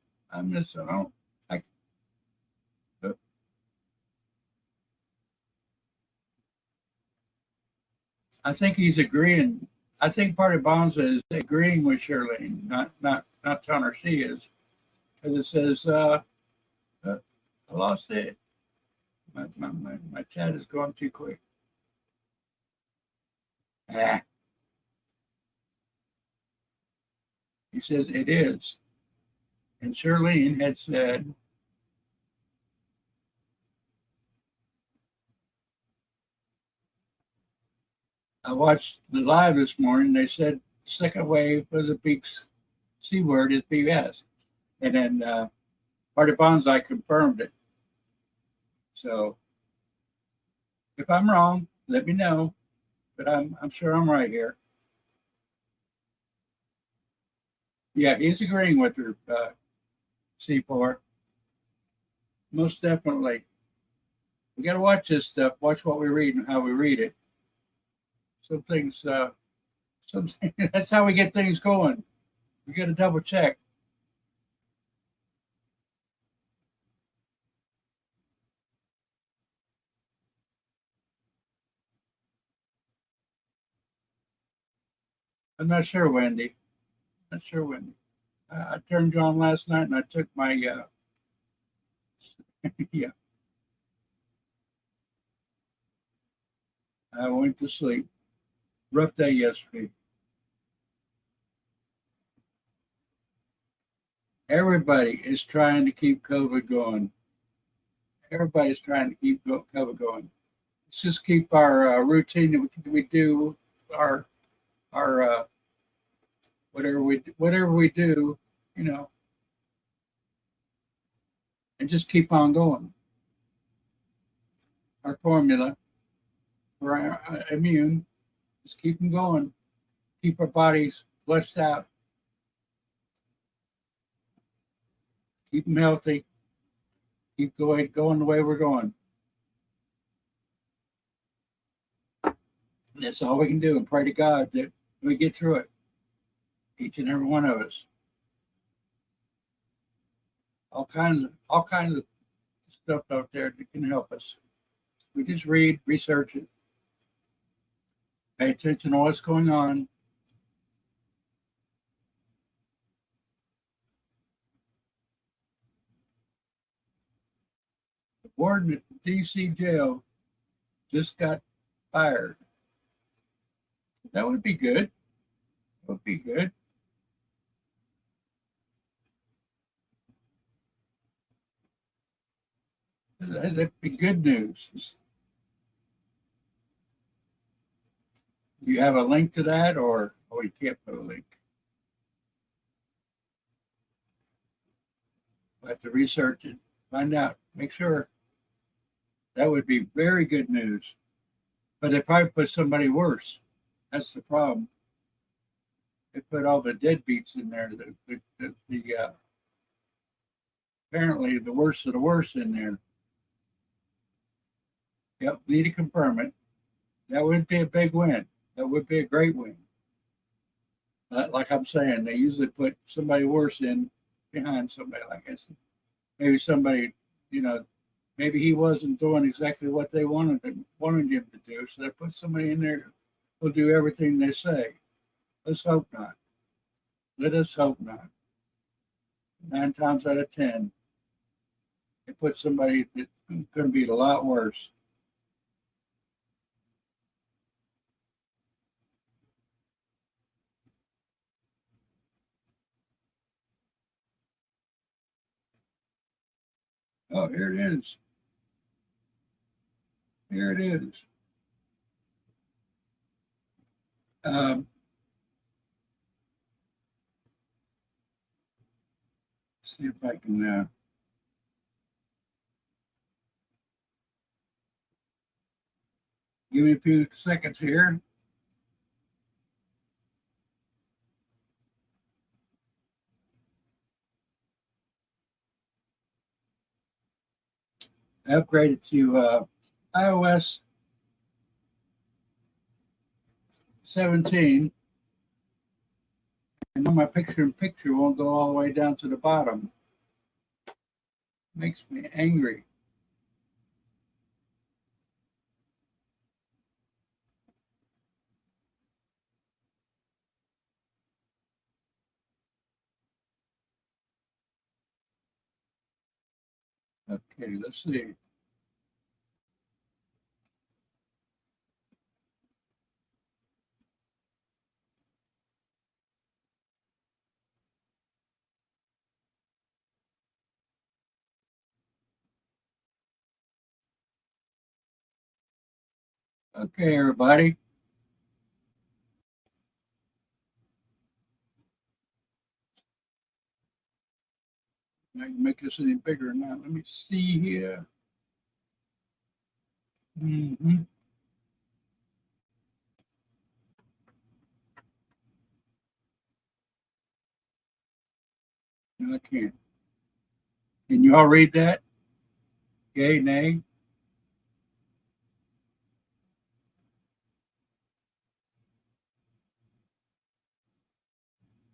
I think he's agreeing. I think part of Bonza is agreeing with Shirley, not telling her she is. Because it says, I lost it. My chat is going too quick. He says it is. And Shirlene had said, I watched the live this morning. They said the second wave was a big C word is BS. And then Marty Bonsai confirmed it. So if I'm wrong, let me know. But I'm sure I'm right here. Yeah, he's agreeing with her, C4. Most definitely. We got to watch this stuff. Watch what we read and how we read it. Some things, that's how we get things going. We got to double check. I'm not sure, Wendy. I turned you on last night and I took my, yeah. I went to sleep. Rough day yesterday. Everybody is trying to keep COVID going. Everybody's trying to keep COVID going. Let's just keep our routine that we do, our whatever we do, you know, and just keep on going. Our formula for our immune, just keep them going. Keep our bodies fleshed out. Keep them healthy. Keep going the way we're going. That's all we can do, and pray to God that we get through it. Each and every one of us. All kinds of stuff out there that can help us. We just read, research it, pay attention to what's going on. The warden at the DC jail just got fired. That would be good. That would be good. That'd be good news. Do you have a link to that, or you can't put a link? We'll have to research it, find out, make sure. That would be very good news. But they probably put somebody worse. That's the problem. They put all the deadbeats in there. Apparently the worst of the worst in there. Yep, need to confirm it. That would be a big win. That would be a great win. Like I'm saying, they usually put somebody worse in behind somebody like this. Maybe somebody, maybe he wasn't doing exactly what they wanted him to do, so they put somebody in there who'll do everything they say. Let's hope not. Let us hope not. 9 times out of 10, they put somebody that's going to be a lot worse. Oh, here it is. Here it is. See if I can give me a few seconds here. I upgraded to iOS 17, and now my picture-in-picture won't go all the way down to the bottom. Makes me angry. Okay, let's see. Okay, everybody. I can make this any bigger now. Let me see here. Mm-hmm. No, I can't. Can you all read that? Yay, nay?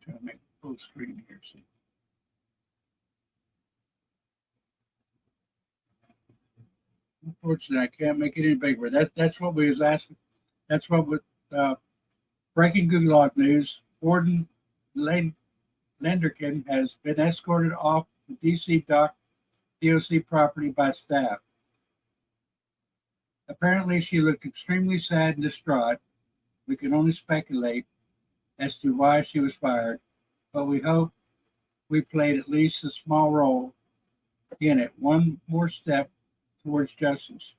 Try to make full screen here. See. Unfortunately, I can't make it any bigger. That's what we was asking. That's what with breaking Goodlock news. Warden Lenderkin has been escorted off the DC DOC property by staff. Apparently, she looked extremely sad and distraught. We can only speculate as to why she was fired, but we hope we played at least a small role in it. One more step towards justice.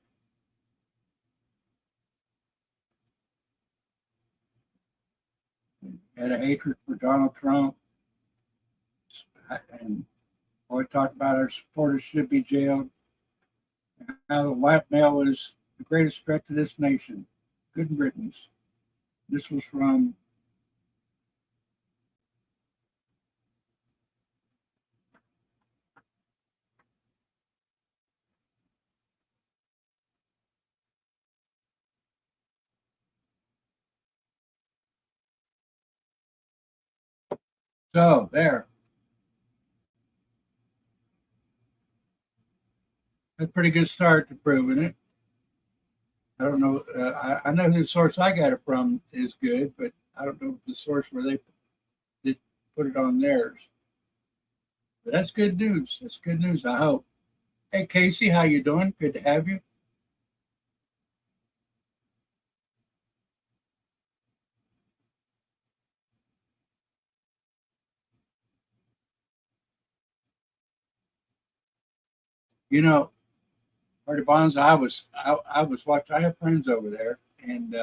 Had a hatred for Donald Trump, and we talked about our supporters should be jailed. How the white male is the greatest threat to this nation. Good riddance. This was from so there. That's a pretty good start to proving it. I don't know. I know the source I got it from is good, but I don't know the source where they put it on theirs. But that's good news. That's good news. I hope. Hey, Casey, how you doing? Good to have you. You know, Marty Bonds, I was watching. I have friends over there, and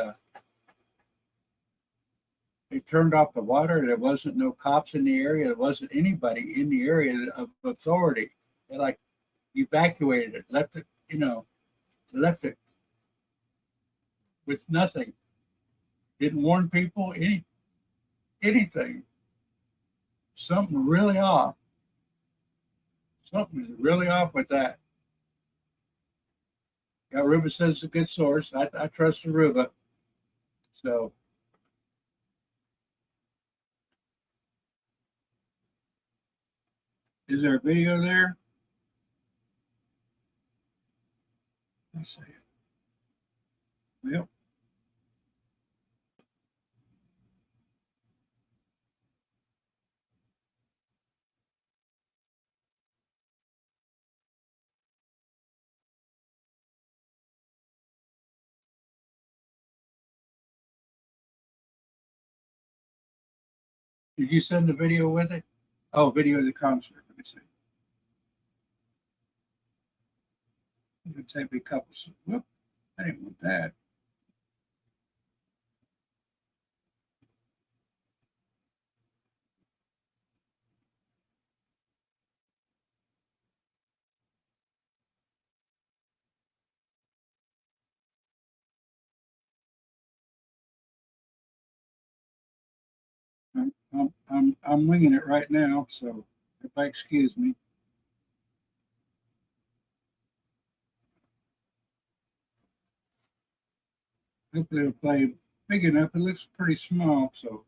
they turned off the water. There wasn't no cops in the area. There wasn't anybody in the area of authority. They like evacuated it, left it, left it with nothing. Didn't warn people anything. Something really off. Something is really off with that. Yeah, Aruba says it's a good source. I trust Aruba. So is there a video there? Let's see. Well, did you send the video with it? Oh, video of the concert. Let me see. It'll take me a couple. Whoop, I didn't want that. I'm winging it right now, so if I excuse me. Hopefully it'll play big enough. It looks pretty small, so.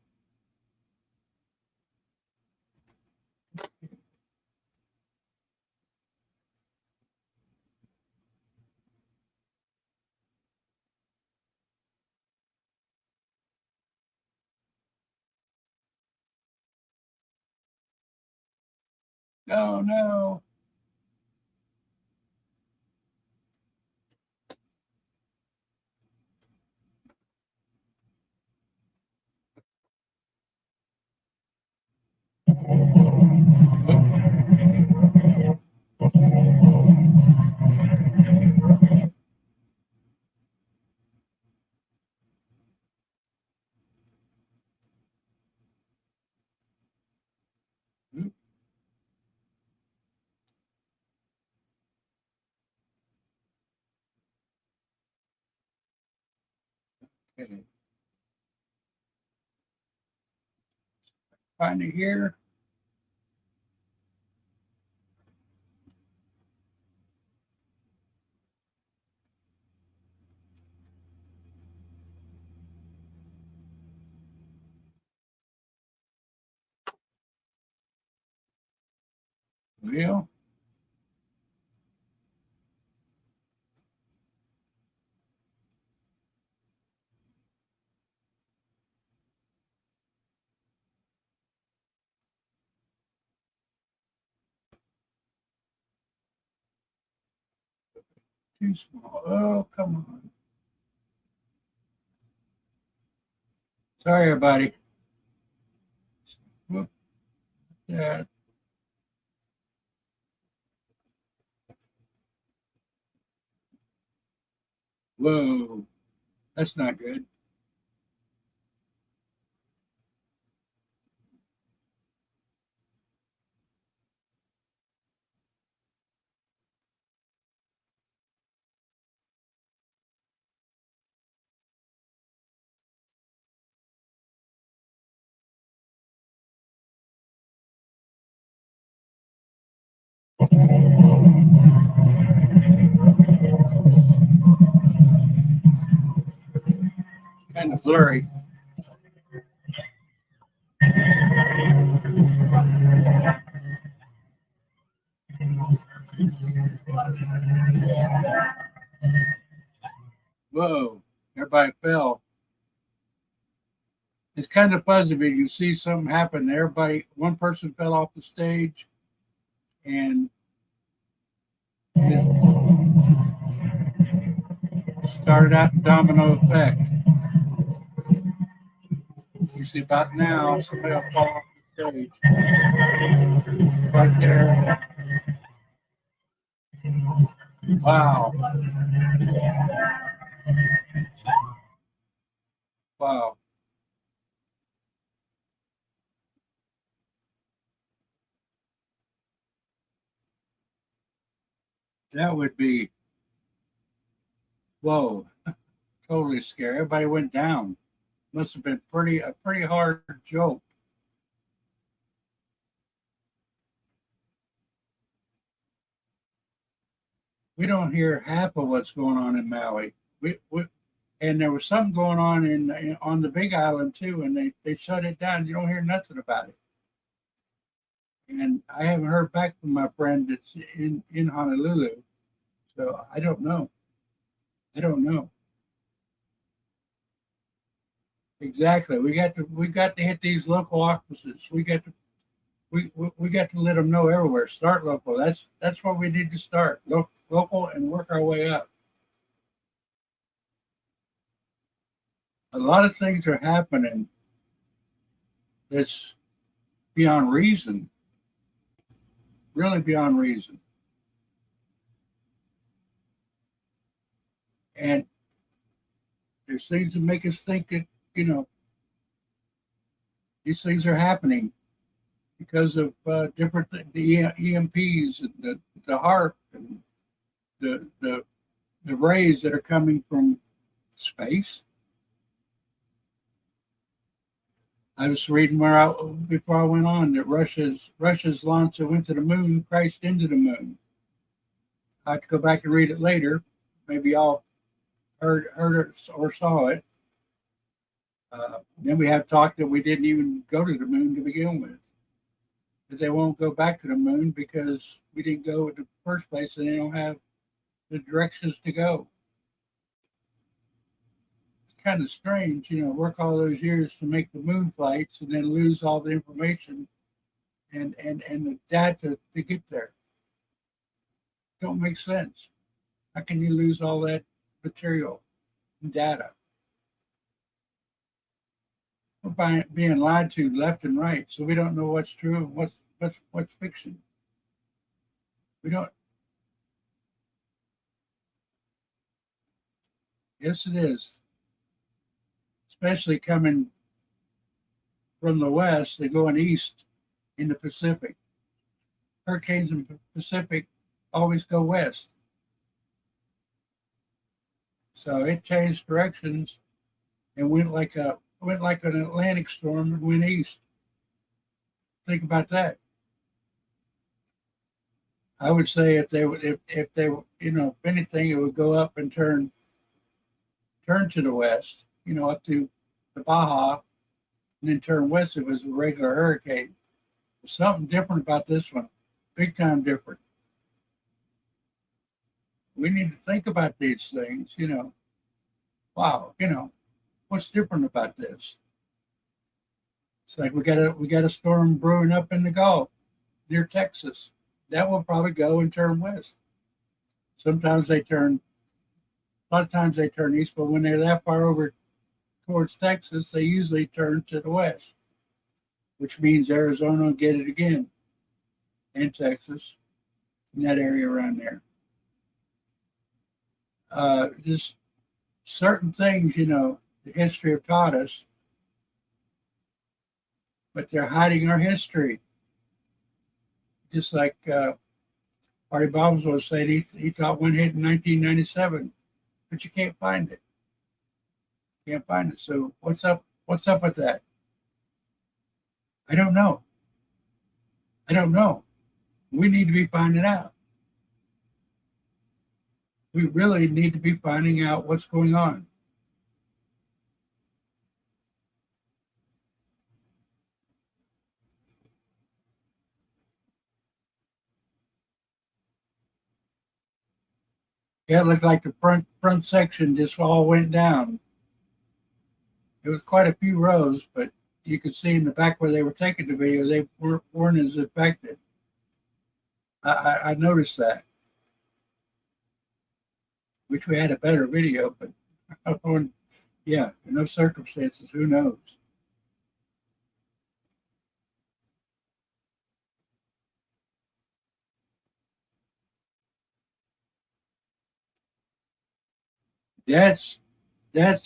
Oh no. Okay. Find it here. Well, too small. Oh, come on. Sorry, everybody. Whoop. Yeah. Whoa, that's not good. Kind of blurry. Whoa, everybody fell. It's kind of fuzzy, but you see something happen. Everybody, one person fell off the stage, and it started out in domino effect. You see about now, somebody will fall off the stage. Right there. Wow. Wow. That would be, whoa, totally scary. Everybody went down. Must have been a pretty hard joke. We don't hear half of what's going on in Maui. We and there was something going on on the Big Island too, and they shut it down. You don't hear nothing about it. And I haven't heard back from my friend that's in Honolulu, so I don't know. I don't know exactly. We got to hit these local offices. We got to let them know everywhere. Start local. That's where we need to start. Local and work our way up. A lot of things are happening that's beyond reason, really beyond reason. And there's things that make us think that, these things are happening because of different the EMPs and the HAARP and the rays that are coming from space. I was reading before I went on that Russia's launch that went to the moon crashed into the moon. I have to go back and read it later. Maybe y'all heard it or saw it. Then we have talk that we didn't even go to the moon to begin with. That they won't go back to the moon because we didn't go in the first place and they don't have the directions to go. It's kind of strange, work all those years to make the moon flights and then lose all the information and the data to get there. Don't make sense. How can you lose all that material and data? We're being lied to left and right, so we don't know what's true and what's fiction. We don't. Yes, it is. Especially coming from the west, they're going east in the Pacific. Hurricanes in the Pacific always go west. So it changed directions and went like an Atlantic storm and went east. Think about that. I would say if if anything, it would go up and turn to the west, up to the Baja, and then turn west if it was a regular hurricane. There's something different about this one, big time different. We need to think about these things, Wow, what's different about this? It's like we got a storm brewing up in the Gulf near Texas. That will probably go and turn west. Sometimes a lot of times they turn east, but when they're that far over towards Texas, they usually turn to the west, which means Arizona will get it again, and Texas, in that area around there. Just certain things, the history have taught us, but they're hiding our history. Just like Marty Bobs was saying, he thought one hit in 1997, but you can't find it. Can't find it. So what's up? What's up with that? I don't know. I don't know. We need to be finding out. We really need to be finding out what's going on. Yeah, it looked like the front section just all went down. It was quite a few rows, but you could see in the back where they were taking the video, they weren't as affected. I noticed that. Wish we had a better video, but yeah, in those circumstances, who knows? That's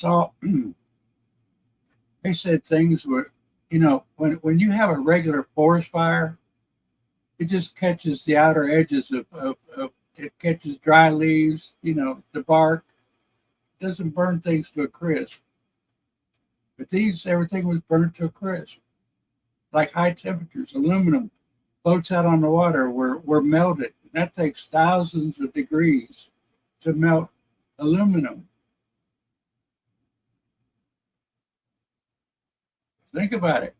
all. They said things were, when you have a regular forest fire, it just catches the outer edges of it catches dry leaves, the bark. It doesn't burn things to a crisp. But everything was burnt to a crisp. Like high temperatures, aluminum floats out on the water were melted. And that takes thousands of degrees to melt aluminum. Think about it.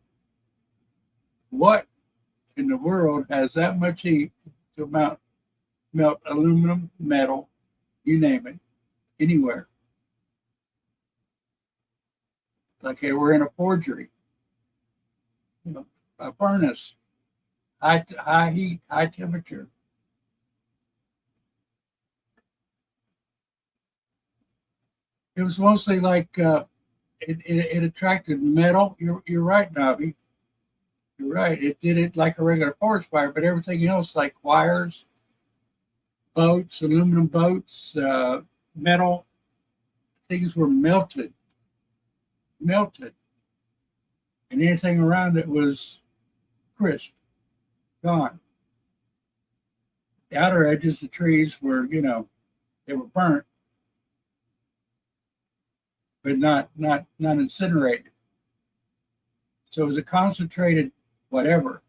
What in the world has that much heat to melt aluminum, metal, you name it, anywhere? Like they were in a forgery, a furnace, high heat, high temperature. It was mostly like it attracted metal. You're right, Navi. You're right. It did it like a regular forest fire, but everything else, like wires, boats, aluminum boats, metal, things were melted. And anything around it was crisp, gone. The outer edges, the trees were, they were burnt, but not incinerated. So it was a concentrated whatever,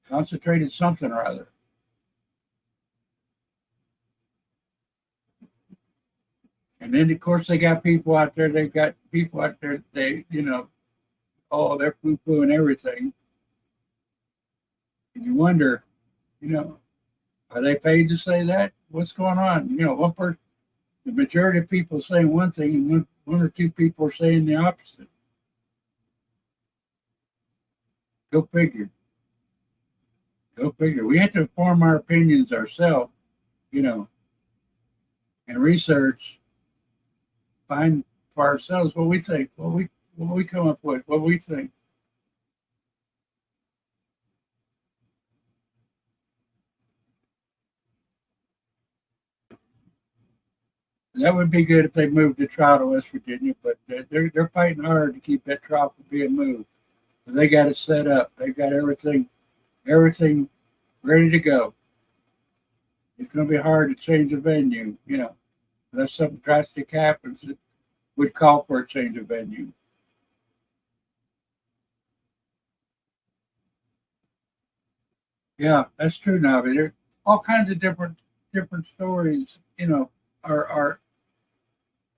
concentrated something or other. And then, of course, they got people out there. They, they're poo-pooing everything. And you wonder, are they paid to say that? What's going on? The majority of people are saying one thing, and one or two people are saying the opposite. Go figure. Go figure. We have to form our opinions ourselves, and research. Find for ourselves what we think, what we come up with, what we think. That would be good if they moved the trial to West Virginia, but they're fighting hard to keep that trial from being moved. But they got it set up. They got everything ready to go. It's going to be hard to change the venue, unless something drastic happens. It would call for a change of venue. Yeah, that's true, Navi. There are all kinds of different stories, are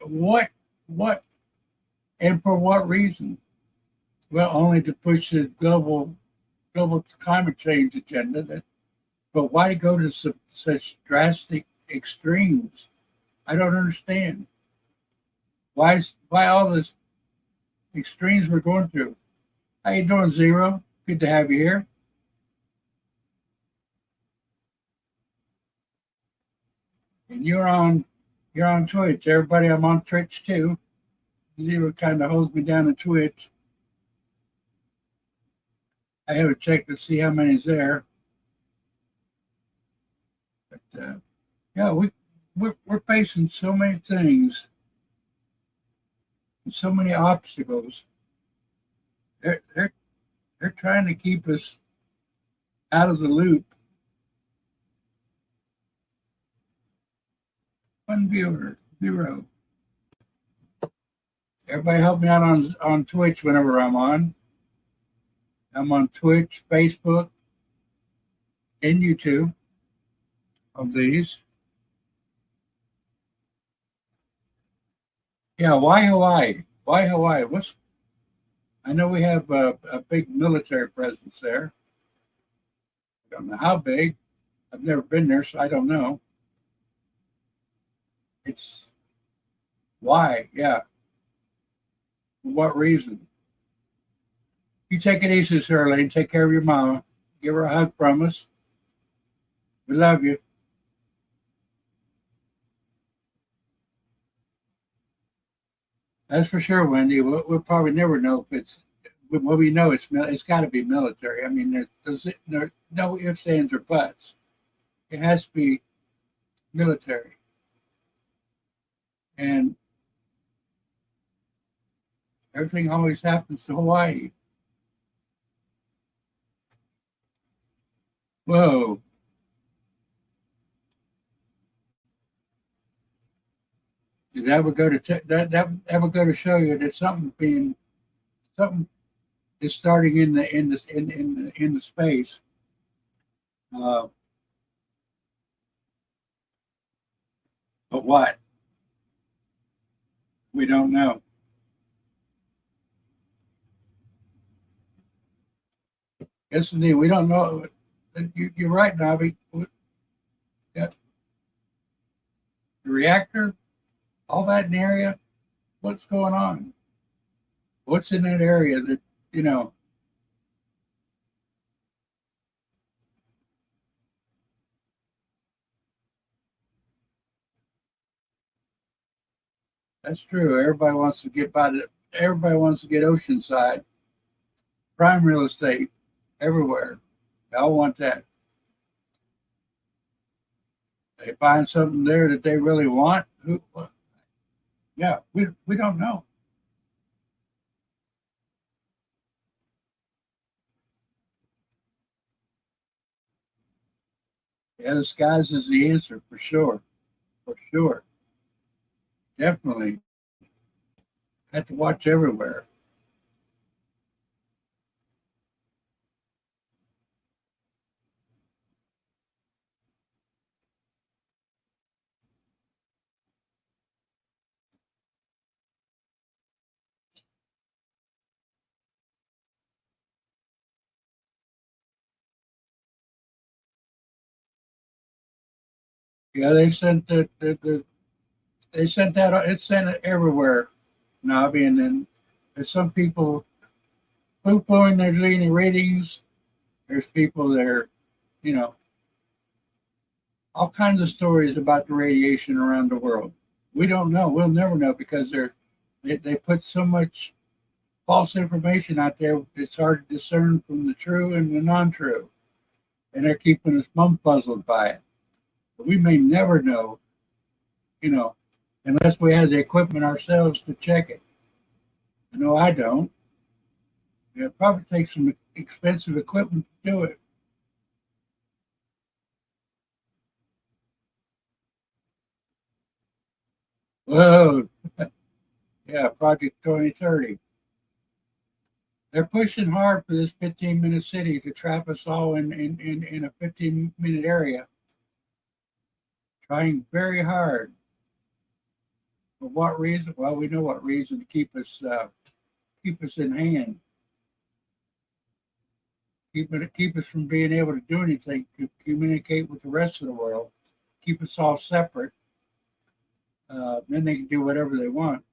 what and for what reason? Well, only to push the global climate change agenda. But why go to such drastic extremes? I don't understand. Why all this extremes we're going through? How you doing, Zero? Good to have you here. And you're on Twitch. Everybody, I'm on Twitch too. Zero kind of holds me down on Twitch. I haven't checked to see how many's there. But yeah, we're facing so many things, and so many obstacles. They're trying to keep us out of the loop. One viewer, 0. Everybody help me out on Twitch whenever I'm on. I'm on Twitch, Facebook, and YouTube of these. Yeah, why Hawaii? Why Hawaii? I know we have a big military presence there. I don't know how big. I've never been there, so I don't know. It's why, yeah. For what reason? You take it easy, Shirley. Take care of your mama. Give her a hug from us. We love you. That's for sure, Wendy. We'll probably never know if it's. Well, we know it's got to be military. I mean, there's no ifs, ands, or buts. It has to be military. And everything always happens to Hawaii. Whoa. Did that ever go to that ever go to show you that something is starting in the space? But what? We don't know. Yes, indeed. We don't know. You're right, Navi. Yeah. The reactor, all that in the area, what's going on? What's in that area that, that's true. Everybody wants to get everybody wants to get oceanside. Prime real estate everywhere. They all want that. They find something there that they really want. Yeah, we don't know. Yeah, the skies is the answer for sure. For sure. Definitely. Have to watch everywhere. Yeah, they sent they sent that. It sent it everywhere, Navi, and then there's some people poo-pooing there's any ratings. There's people that are, all kinds of stories about the radiation around the world. We don't know. We'll never know because they put so much false information out there. It's hard to discern from the true and the non-true, and they're keeping us bum-puzzled by it. But we may never know, unless we have the equipment ourselves to check it. I know I don't. It probably takes some expensive equipment to do it. Whoa. Yeah, Project 2030. They're pushing hard for this 15-minute city to trap us all in a 15-minute area. Trying very hard. For what reason? Well, we know what reason to keep us in hand. Keep us from being able to do anything, to communicate with the rest of the world, keep us all separate. Then they can do whatever they want.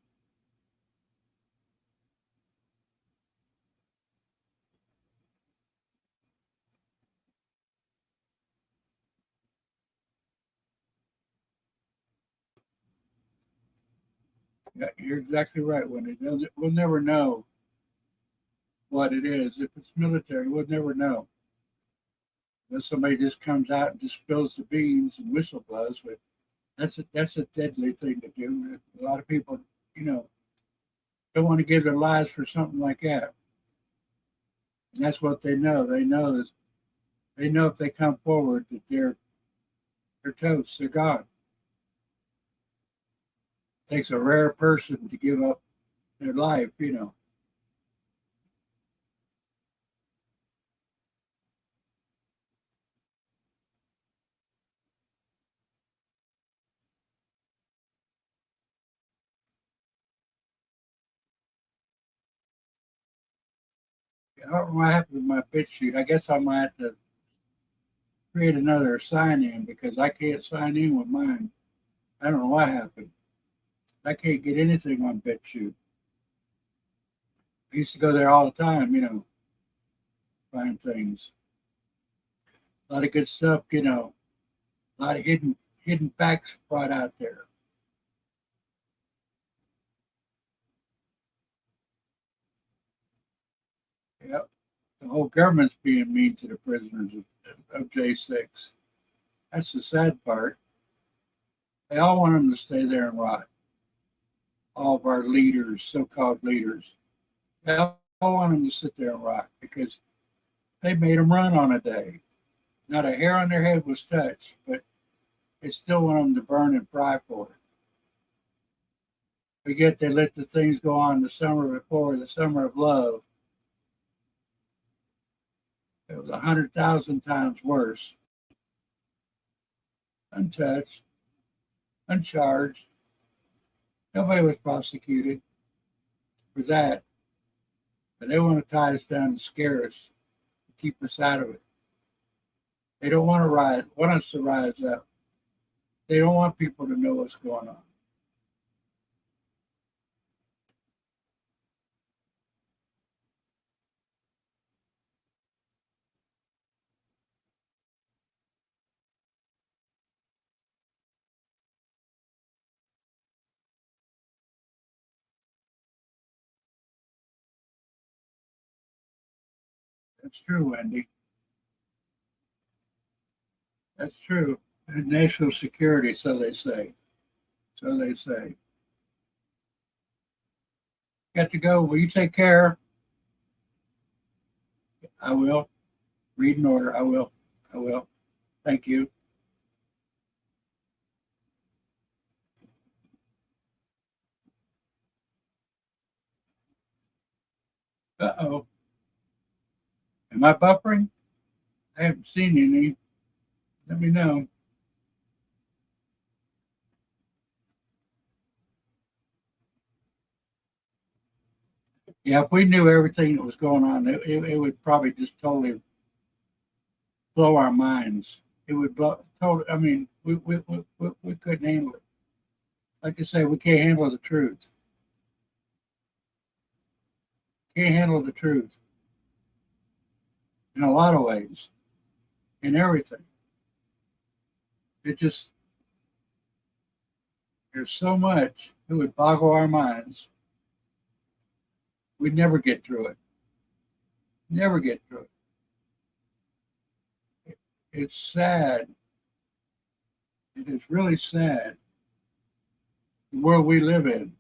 Yeah, you're exactly right, Wendy. We'll never know what it is. If it's military, we'll never know. Unless somebody just comes out and just spills the beans and whistle blows, but That's a deadly thing to do. A lot of people, don't want to give their lives for something like that. And that's what they know. They know if they come forward that they're toast. They're gone. It takes a rare person to give up their life. I don't know what happened with my bit sheet. I guess I might have to create another sign in because I can't sign in with mine. I don't know what happened. I can't get anything on BitChute. I used to go there all the time, find things. A lot of good stuff, a lot of hidden facts brought out there. Yep. The whole government's being mean to the prisoners of J6. That's the sad part. They all want them to stay there and rot. All of our leaders, so-called leaders, they all want them to sit there and rot because they made them run on a day. Not a hair on their head was touched, but they still want them to burn and fry for it. But yet they let the things go on the summer before, the summer of love. It was 100,000 times worse. Untouched, uncharged. Nobody was prosecuted for that. But they want to tie us down to scare us, to keep us out of it. They don't want us to rise up. They don't want people to know what's going on. That's true, Wendy. That's true. And national security, so they say. So they say. Got to go. Will you take care? I will. Read in order. I will. I will. Thank you. Uh-oh. Am I buffering? I haven't seen any. Let me know. Yeah, if we knew everything that was going on, it would probably just totally blow our minds. It would blow totally. I mean, we couldn't handle it. Like I say, we can't handle the truth. Can't handle the truth in a lot of ways, in everything. It just, there's so much that would boggle our minds. We'd never get through it. Never get through it. It's sad. It is really sad. The world we live in.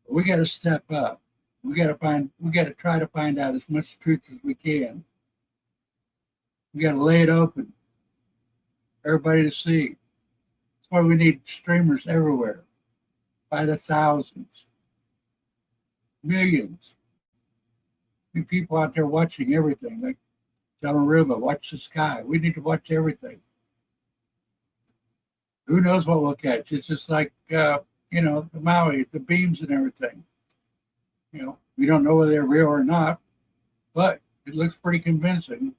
We got to step up. We got to try to find out as much truth as we can. We got to lay it open. Everybody to see. That's why we need streamers everywhere. By the thousands. Millions. People out there watching everything. Like Delaruba, watch the sky. We need to watch everything. Who knows what we'll catch? It's just like, the Maui, the beams and everything. We don't know whether they're real or not, but it looks pretty convincing.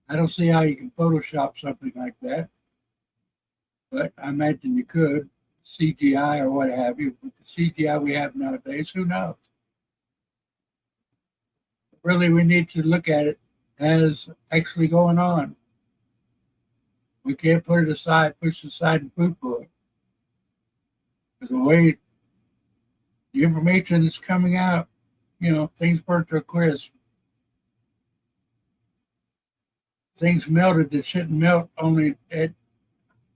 I don't see how you can Photoshop something like that, but I imagine you could, CGI or what have you. With the CGI we have nowadays, who knows? Really, we need to look at it as actually going on. We can't put it aside, push it aside and poo-poo it. Because the way the information that's coming out, things burnt to a crisp. Things melted that shouldn't melt, only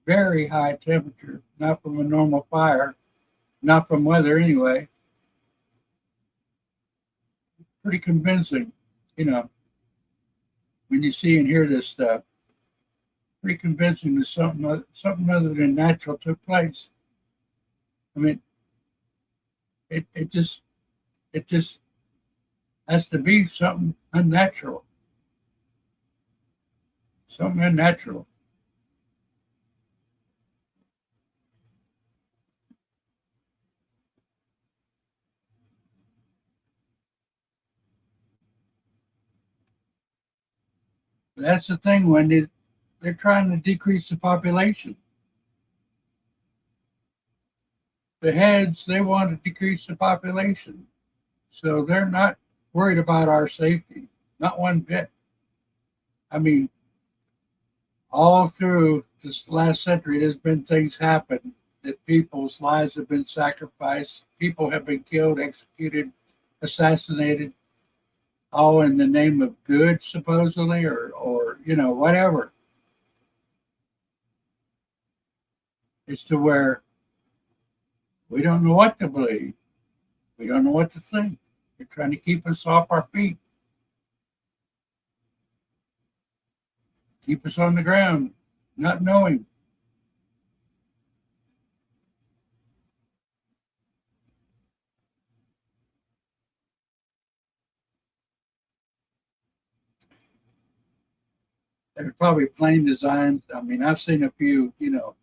very high temperature, not from a normal fire, not from weather anyway. Pretty convincing, you know, when you see and hear this stuff. Pretty convincing that something other than natural took place. I mean, it just has to be something unnatural. Something unnatural. That's the thing, Wendy. They're trying to decrease the population. The heads, they want to decrease the population. So they're not worried about our safety, not one bit. I mean, all through this last century, there's been things happen that people's lives have been sacrificed, people have been killed, executed, assassinated, all in the name of good, supposedly, or you know, whatever. It's to where we don't know what to believe. We don't know what to think. They're trying to keep us off our feet. Keep us on the ground, not knowing. There's probably plane designs. I mean, I've seen a few, you know,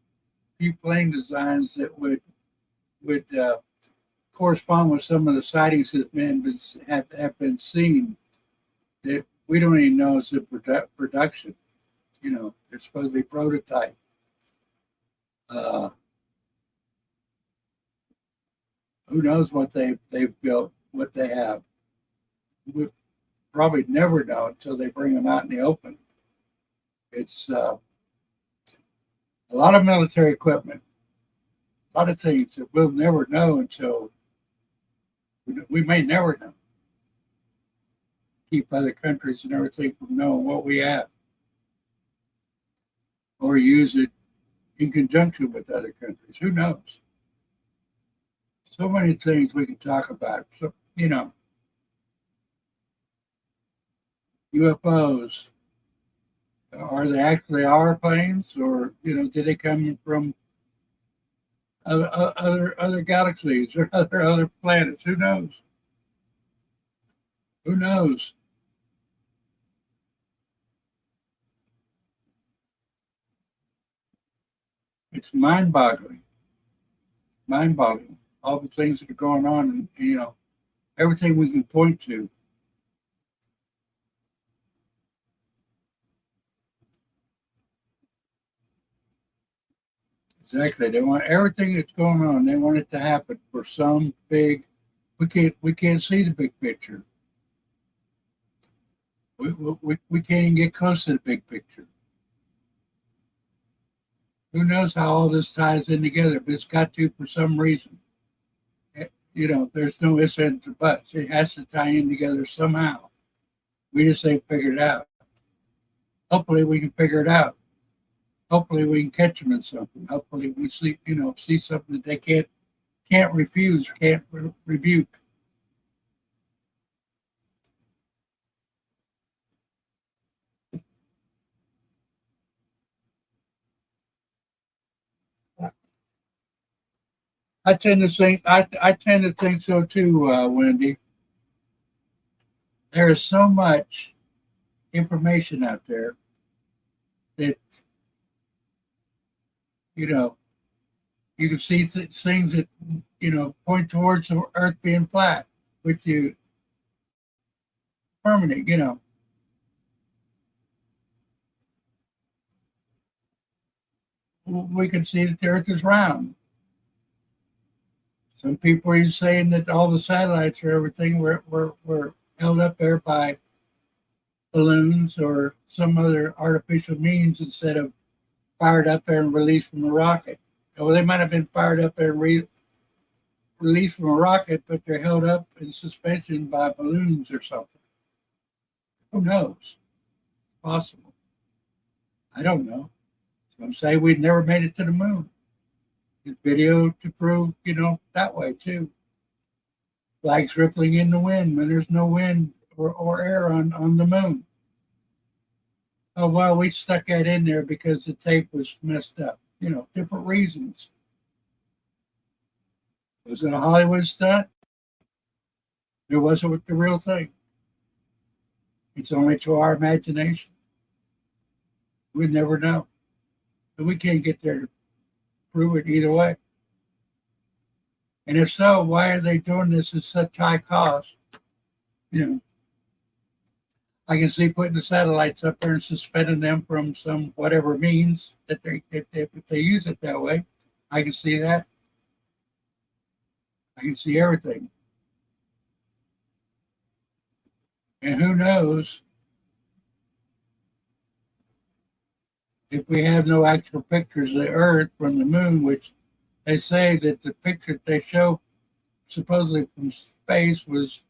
few plane designs that would correspond with some of the sightings that have been seen that we don't even know is a production. You know, they're supposed to be prototype. Who knows what they've built, what they have. We'll probably never know until they bring them out in the open. It's a lot of military equipment, a lot of things that we'll never know until we may never know. Keep other countries and everything from knowing what we have, or use it in conjunction with other countries. Who knows? So many things we can talk about. So, you know, UFOs. Are they actually our planes, or you know, did they come from other galaxies or other planets? Who knows? Who knows? It's mind-boggling. Mind-boggling. All the things that are going on, and you know, everything we can point to. Exactly. They want everything that's going on. They want it to happen for some big. We can't see the big picture. We can't even get close to the big picture. Who knows how all this ties in together? But it's got to for some reason. You know, there's no ifs, ands, or buts. It has to tie in together somehow. We just ain't figured it out. Hopefully, we can figure it out. Hopefully, we can catch them in something. Hopefully, we see, you know, see something that they can't refuse, can't rebuke. I tend to think I tend to think so too, Wendy. There is so much information out there that you know you can see things that you know point towards the Earth being flat, which you permanent. You know, we can see that the Earth is round. Some people are saying that all the satellites or everything were held up there by balloons or some other artificial means instead of fired up there and released from a rocket. Well, they might have been fired up there and released from a rocket, but they're held up in suspension by balloons or something. Who knows? Possible. I don't know. Some say we'd never made it to the moon. There's video to prove, that way too. Flags rippling in the wind when there's no wind or air on the moon. Oh, well, we stuck that in there because the tape was messed up. Different reasons. Was it a Hollywood stunt? It wasn't with the real thing. It's only to our imagination. We'd never know. But we can't get there to prove it either way. And if so, why are they doing this at such high cost? I can see putting the satellites up there and suspending them from some whatever means that if they use it that way. I can see that. I can see everything. And who knows if we have no actual pictures of the Earth from the moon, which they say that the picture they show supposedly from space was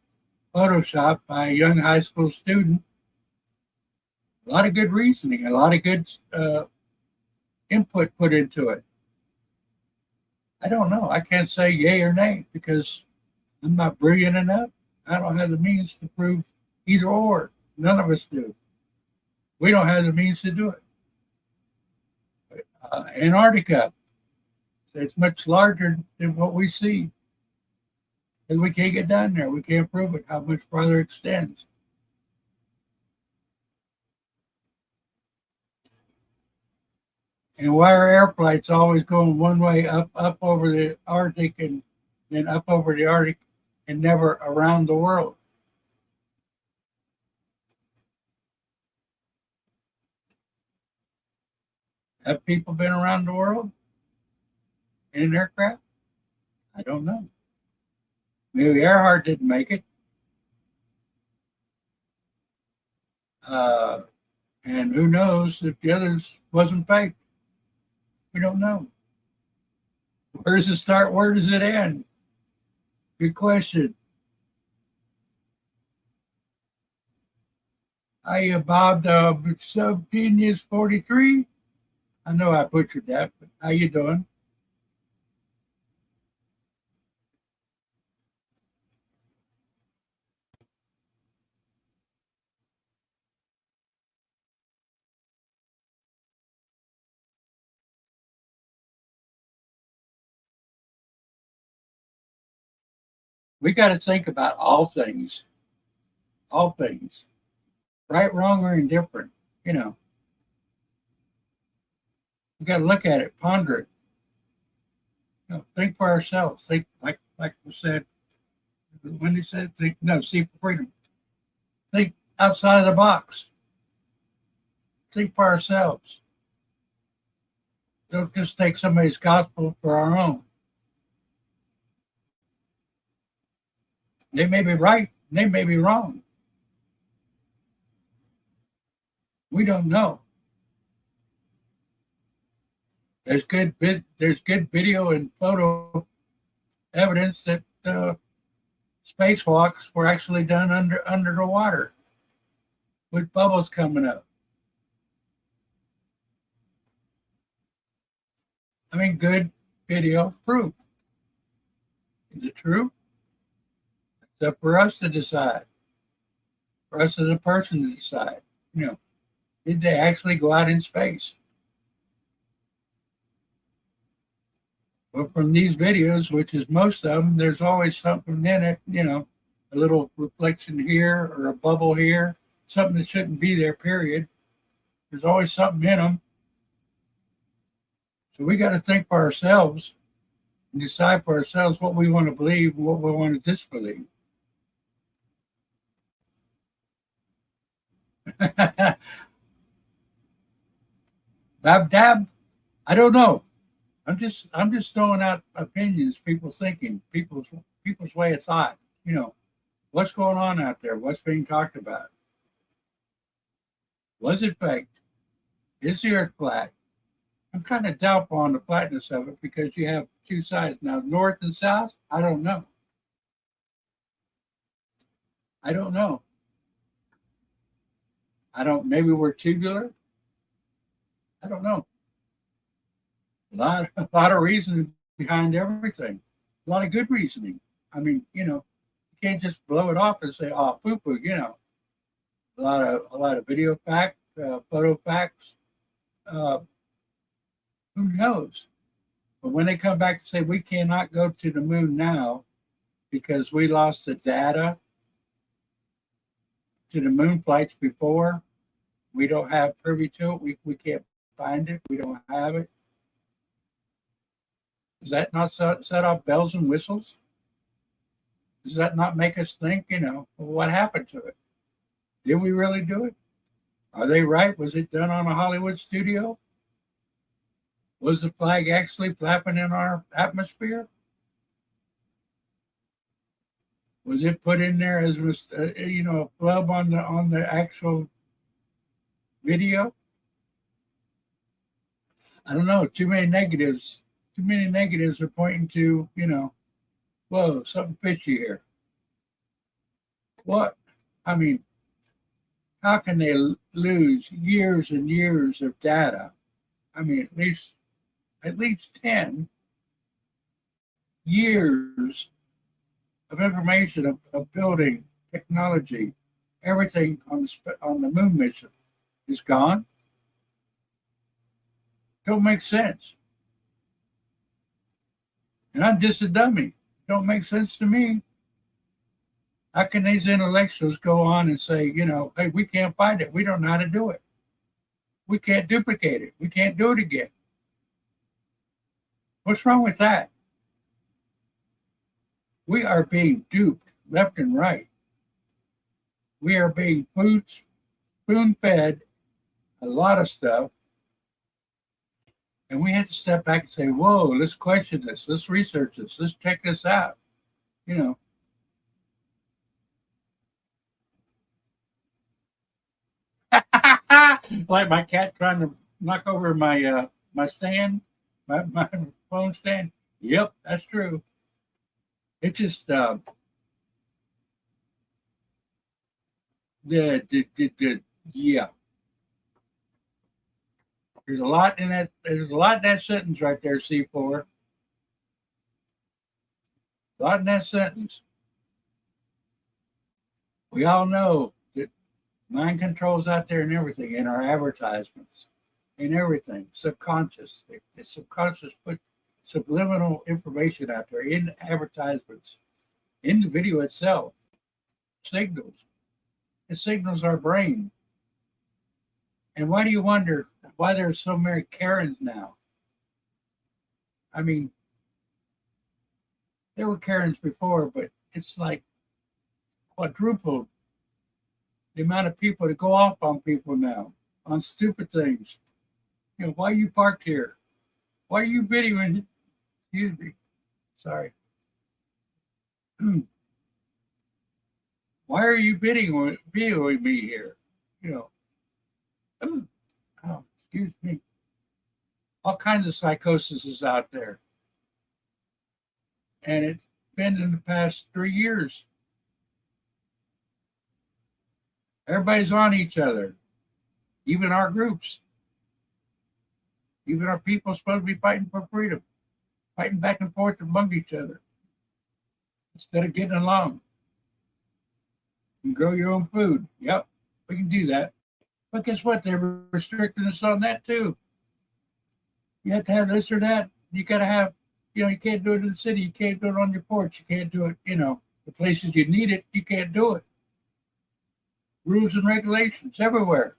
photoshopped by a young high school student. A lot of good reasoning, a lot of good input put into it. I don't know. I can't say yay or nay because I'm not brilliant enough. I don't have the means to prove either or. None of us do. We don't have the means to do it. Antarctica, it's much larger than what we see. And we can't get down there. We can't prove it, how much farther it extends. And why are air flights always going one way up over the Arctic and then up over the Arctic and never around the world? Have people been around the world in an aircraft? I don't know. Maybe Earhart didn't make it. And who knows if the others wasn't fake. We don't know. Where does it start? Where does it end? Good question. Hiya, Bob, the Sub-Genius 43. I know I butchered that, but how you doing? We got to think about all things, right, wrong, or indifferent. We got to look at it, ponder it. Think for ourselves. Think like we said. When he said, think, no, see for freedom. Think outside of the box. Think for ourselves. Don't just take somebody's gospel for our own. They may be right, they may be wrong. We don't know. There's good video and photo evidence that spacewalks were actually done under the water with bubbles coming up. I mean, good video proof. Is it true? It's up for us to decide. For us as a person to decide. Did they actually go out in space? Well, from these videos, which is most of them, there's always something in it, a little reflection here or a bubble here, something that shouldn't be there, period. There's always something in them. So we got to think for ourselves and decide for ourselves what we want to believe and what we want to disbelieve. Dab dab, I don't know. I'm just throwing out opinions, people's thinking, people's way of thought. What's going on out there? What's being talked about? Was it faked? Is the earth flat? I'm kind of doubtful on the flatness of it because you have two sides now, north and south. I don't know. Maybe we're tubular. I don't know. A lot of reasoning behind everything. A lot of good reasoning. I mean, you can't just blow it off and say, "Oh, poo poo." A lot of video facts, photo facts. Uh, who knows? But when they come back and say we cannot go to the moon now because we lost the data to the moon flights before, we don't have privy to it. We can't find it. We don't have it. Does that not set off bells and whistles? Does that not make us think, well, what happened to it? Did we really do it? Are they right? Was it done on a Hollywood studio? Was the flag actually flapping in our atmosphere? Was it put in there as a flub on the actual video? I don't know. Too many negatives are pointing to, whoa, something fishy here. What? I mean, how can they lose years and years of data? I mean, at least 10 years of information of building technology, everything on the moon mission is gone. Don't make sense. And I'm just a dummy. Don't make sense to me. How can these intellectuals go on and say, hey, we can't find it. We don't know how to do it. We can't duplicate it. We can't do it again. What's wrong with that? We are being duped left and right. We are being spoon-fed a lot of stuff. And we have to step back and say, whoa, let's question this. Let's research this. Let's check this out. Like my cat trying to knock over my stand, my phone stand. Yep, that's true. It just yeah. There's a lot in that. There's a lot in that sentence right there, C4. A lot in that sentence. We all know that mind control's out there in everything, in our advertisements, in everything, subconscious. It's subconscious, put subliminal information out there in advertisements, in the video itself. Signals. It signals our brain. And why do you wonder why there's so many Karens now? I mean, there were Karens before, but it's like quadrupled the amount of people that go off on people now, on stupid things. Why are you parked here? Why are you videoing? Excuse me. Sorry. Why are you videoing me here? Oh, excuse me. All kinds of psychosis is out there. And it's been in the past 3 years. Everybody's on each other, even our groups, even our people supposed to be fighting for freedom, fighting back and forth among each other instead of getting along. You can grow your own food. Yep, we can do that. But guess what? They're restricting us on that too. You have to have this or that. You got to have, you can't do it in the city. You can't do it on your porch. You can't do it, the places you need it, you can't do it. Rules and regulations everywhere.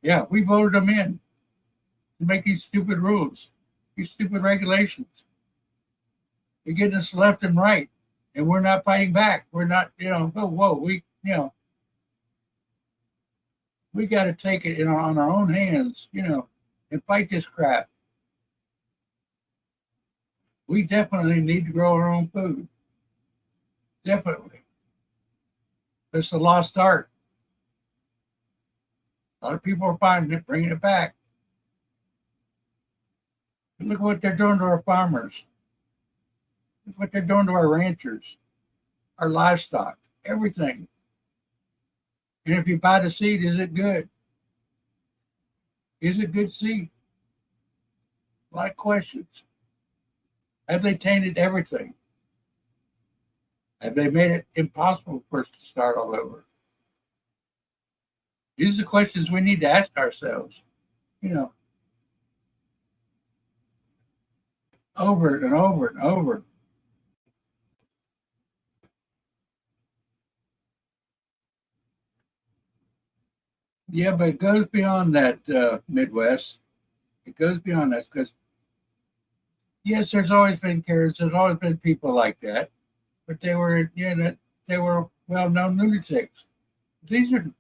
Yeah, we voted them in to make these stupid rules, these stupid regulations. They're getting us left and right, and we're not fighting back. We're not, we got to take it on our own hands, and fight this crap. We definitely need to grow our own food. Definitely. It's a lost art. A lot of people are finding it, bringing it back. Look what they're doing to our farmers. Look what they're doing to our ranchers, our livestock, everything. And if you buy the seed, is it good? Is it good seed? A lot of questions. Have they tainted everything? Have they made it impossible for us to start all over? These are the questions we need to ask ourselves, you know, over and over and over. Yeah, but it goes beyond that, Midwest. It goes beyond that because, yes, there's always been Karens, there's always been people like that, but they were, they were well-known lunatics. These are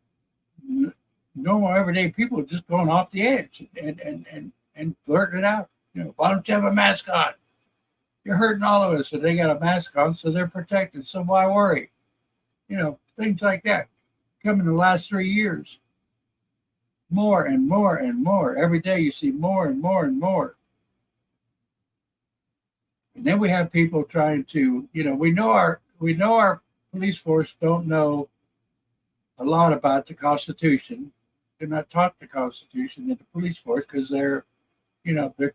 normal, everyday people just going off the edge and blurting it out. Why don't you have a mask on? You're hurting all of us. So they got a mask on, so they're protected. So why worry? Things like that. Come in the last 3 years. More and more and more. Every day you see more and more and more. And then we have people trying to, we know our police force don't know a lot about the Constitution. They're not taught the Constitution in the police force because their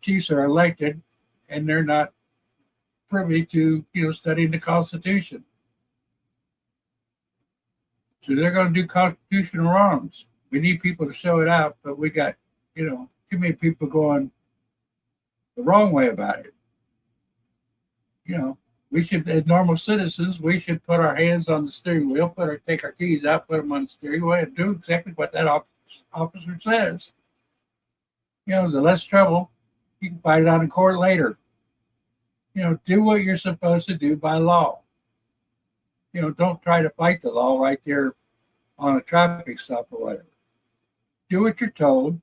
chiefs are elected and they're not privy to, studying the Constitution. So they're going to do constitutional wrongs. We need people to show it out, but we got, too many people going the wrong way about it. We should, as normal citizens, we should put our hands on the steering wheel, take our keys out, put them on the steering wheel, and do exactly what that officer says. The less trouble, you can fight it out in court later. Do what you're supposed to do by law. Don't try to fight the law right there on a traffic stop or whatever. Do what you're told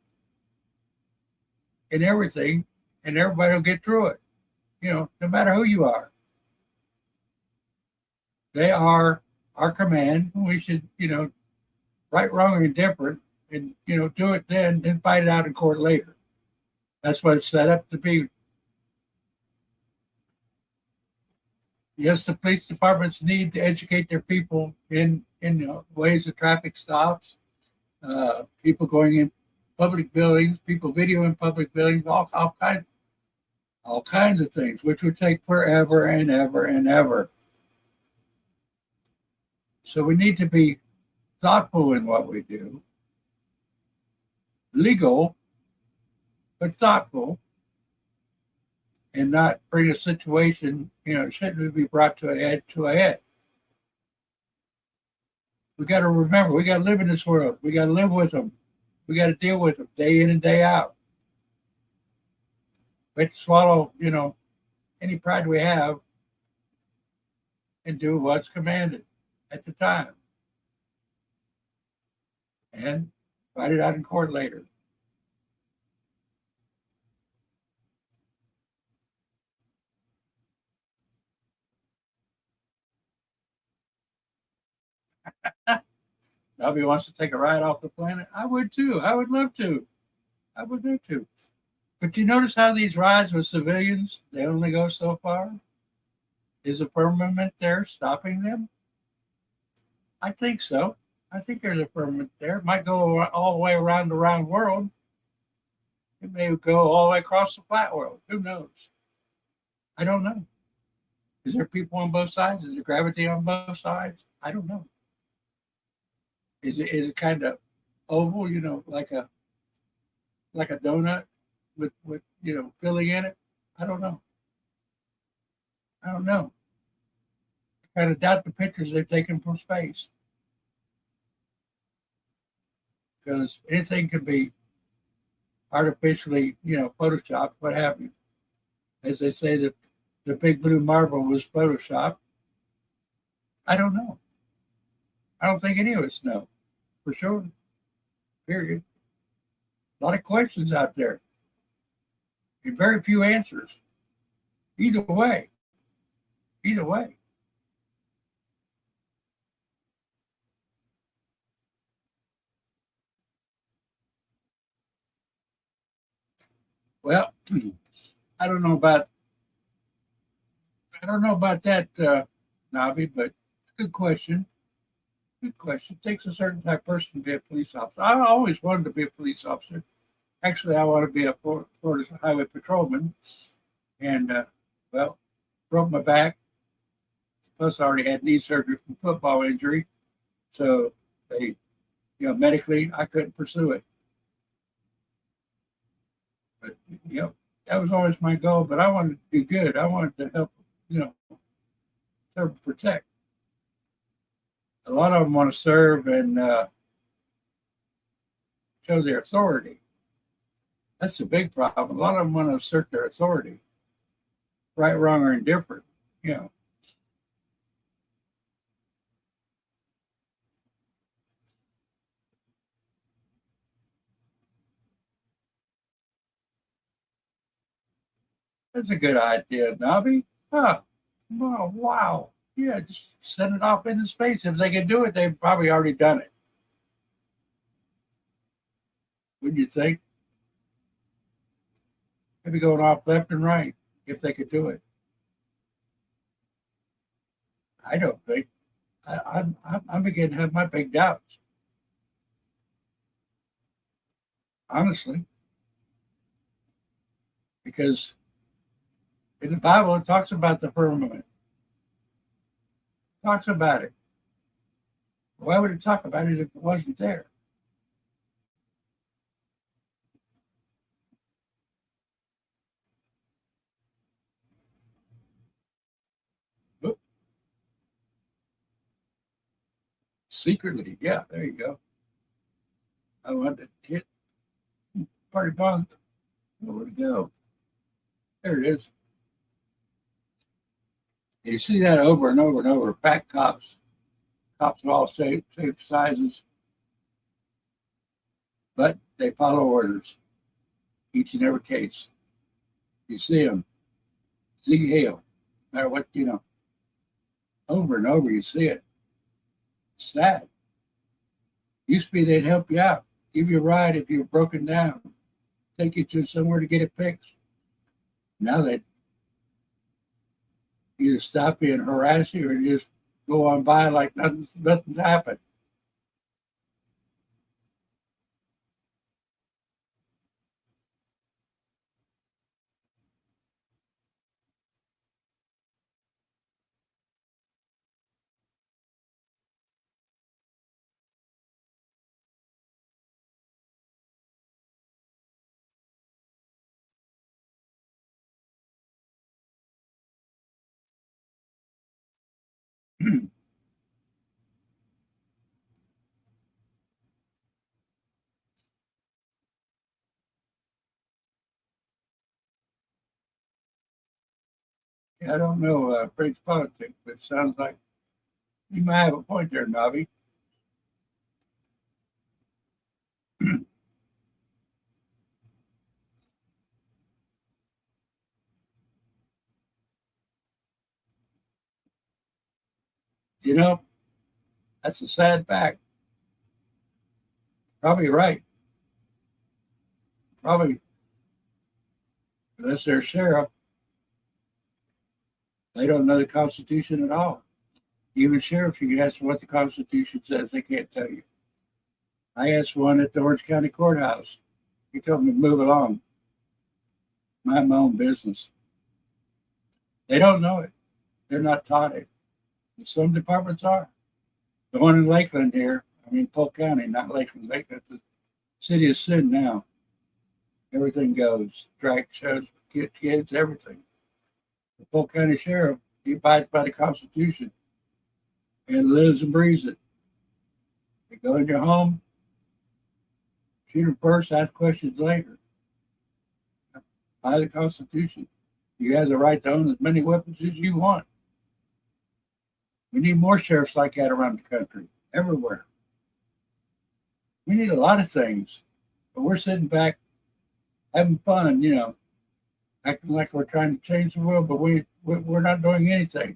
and everything, and everybody will get through it. No matter who you are. They are our command. We should, right, wrong, or indifferent, and, do it then fight it out in court later. That's what it's set up to be. Yes, the police departments need to educate their people in ways of traffic stops, people going in public buildings, people videoing public buildings, all kinds of things, which would take forever and ever and ever. So we need to be thoughtful in what we do, legal, but thoughtful, and not bring a situation, shouldn't be brought to a head. We got to remember, we got to live in this world. We got to live with them. We got to deal with them day in and day out. We have to swallow, any pride we have and do what's commanded at the time. And fight it out in court later. Nobody wants to take a ride off the planet. I would too. I would love to. I would love to. But you notice how these rides with civilians, they only go so far? Is the firmament there stopping them? I think so. I think there's a firmament there. It might go all the way around the round world. It may go all the way across the flat world. Who knows? I don't know. Is there people on both sides? Is there gravity on both sides? I don't know. Is it kind of oval, like a donut with filling in it? I don't know. I kind of doubt the pictures they're taking from space. Because anything can be artificially, photoshopped, what have you. As they say, the big blue marble was photoshopped. I don't know. I don't think any of us know, for sure. Period. A lot of questions out there, and very few answers. Either way. Well, I don't know about that, Nobby, but good question. Good question. It takes a certain type of person to be a police officer. I always wanted to be a police officer. Actually, I want to be a Florida highway patrolman, and well, broke my back. Plus, I already had knee surgery from football injury, so they, medically, I couldn't pursue it. But that was always my goal. But I wanted to do good. I wanted to help, serve and protect. A lot of them want to serve and show their authority. That's the big problem. A lot of them want to assert their authority, right, wrong, or indifferent. That's a good idea, Nobby. Huh. Oh, wow. Yeah, just send it off into space. If they could do it, they've probably already done it. Wouldn't you think? Maybe going off left and right if they could do it. I don't think. I'm beginning to have my big doubts. Honestly. Because in the Bible, it talks about the firmament. It talks about it. Why would it talk about it if it wasn't there? Oop. Secretly, yeah, there you go. I wanted to hit party bomb. Where'd it go? There it is. You see that over and over and over. Fat cops of all shapes, sizes, but they follow orders each and every case. You see them, Sieg Heil, no matter what, over and over you see it. It's sad. Used to be they'd help you out, give you a ride if you were broken down, take you to somewhere to get it fixed. Now they either stop you and harass you or just go on by like nothing's happened. I don't know French politics, but it sounds like you might have a point there, Nobby. That's a sad fact. Probably right. Probably, unless they're sheriff, they don't know the Constitution at all. Even sheriffs, you can ask them what the Constitution says, they can't tell you. I asked one at the Orange County Courthouse. He told me to move along, mind my own business. They don't know it. They're not taught it. Some departments are. The one in Lakeland here, Polk County, not Lakeland. Lakeland, the city of sin now. Everything goes. Drag shows, kids, everything. The Polk County Sheriff, he abides by the Constitution and lives and breathes it. You go in your home, shoot them first, ask questions later. By the Constitution, you have the right to own as many weapons as you want. We need more sheriffs like that around the country, everywhere. We need a lot of things, but we're sitting back having fun, acting like we're trying to change the world, but we're not doing anything.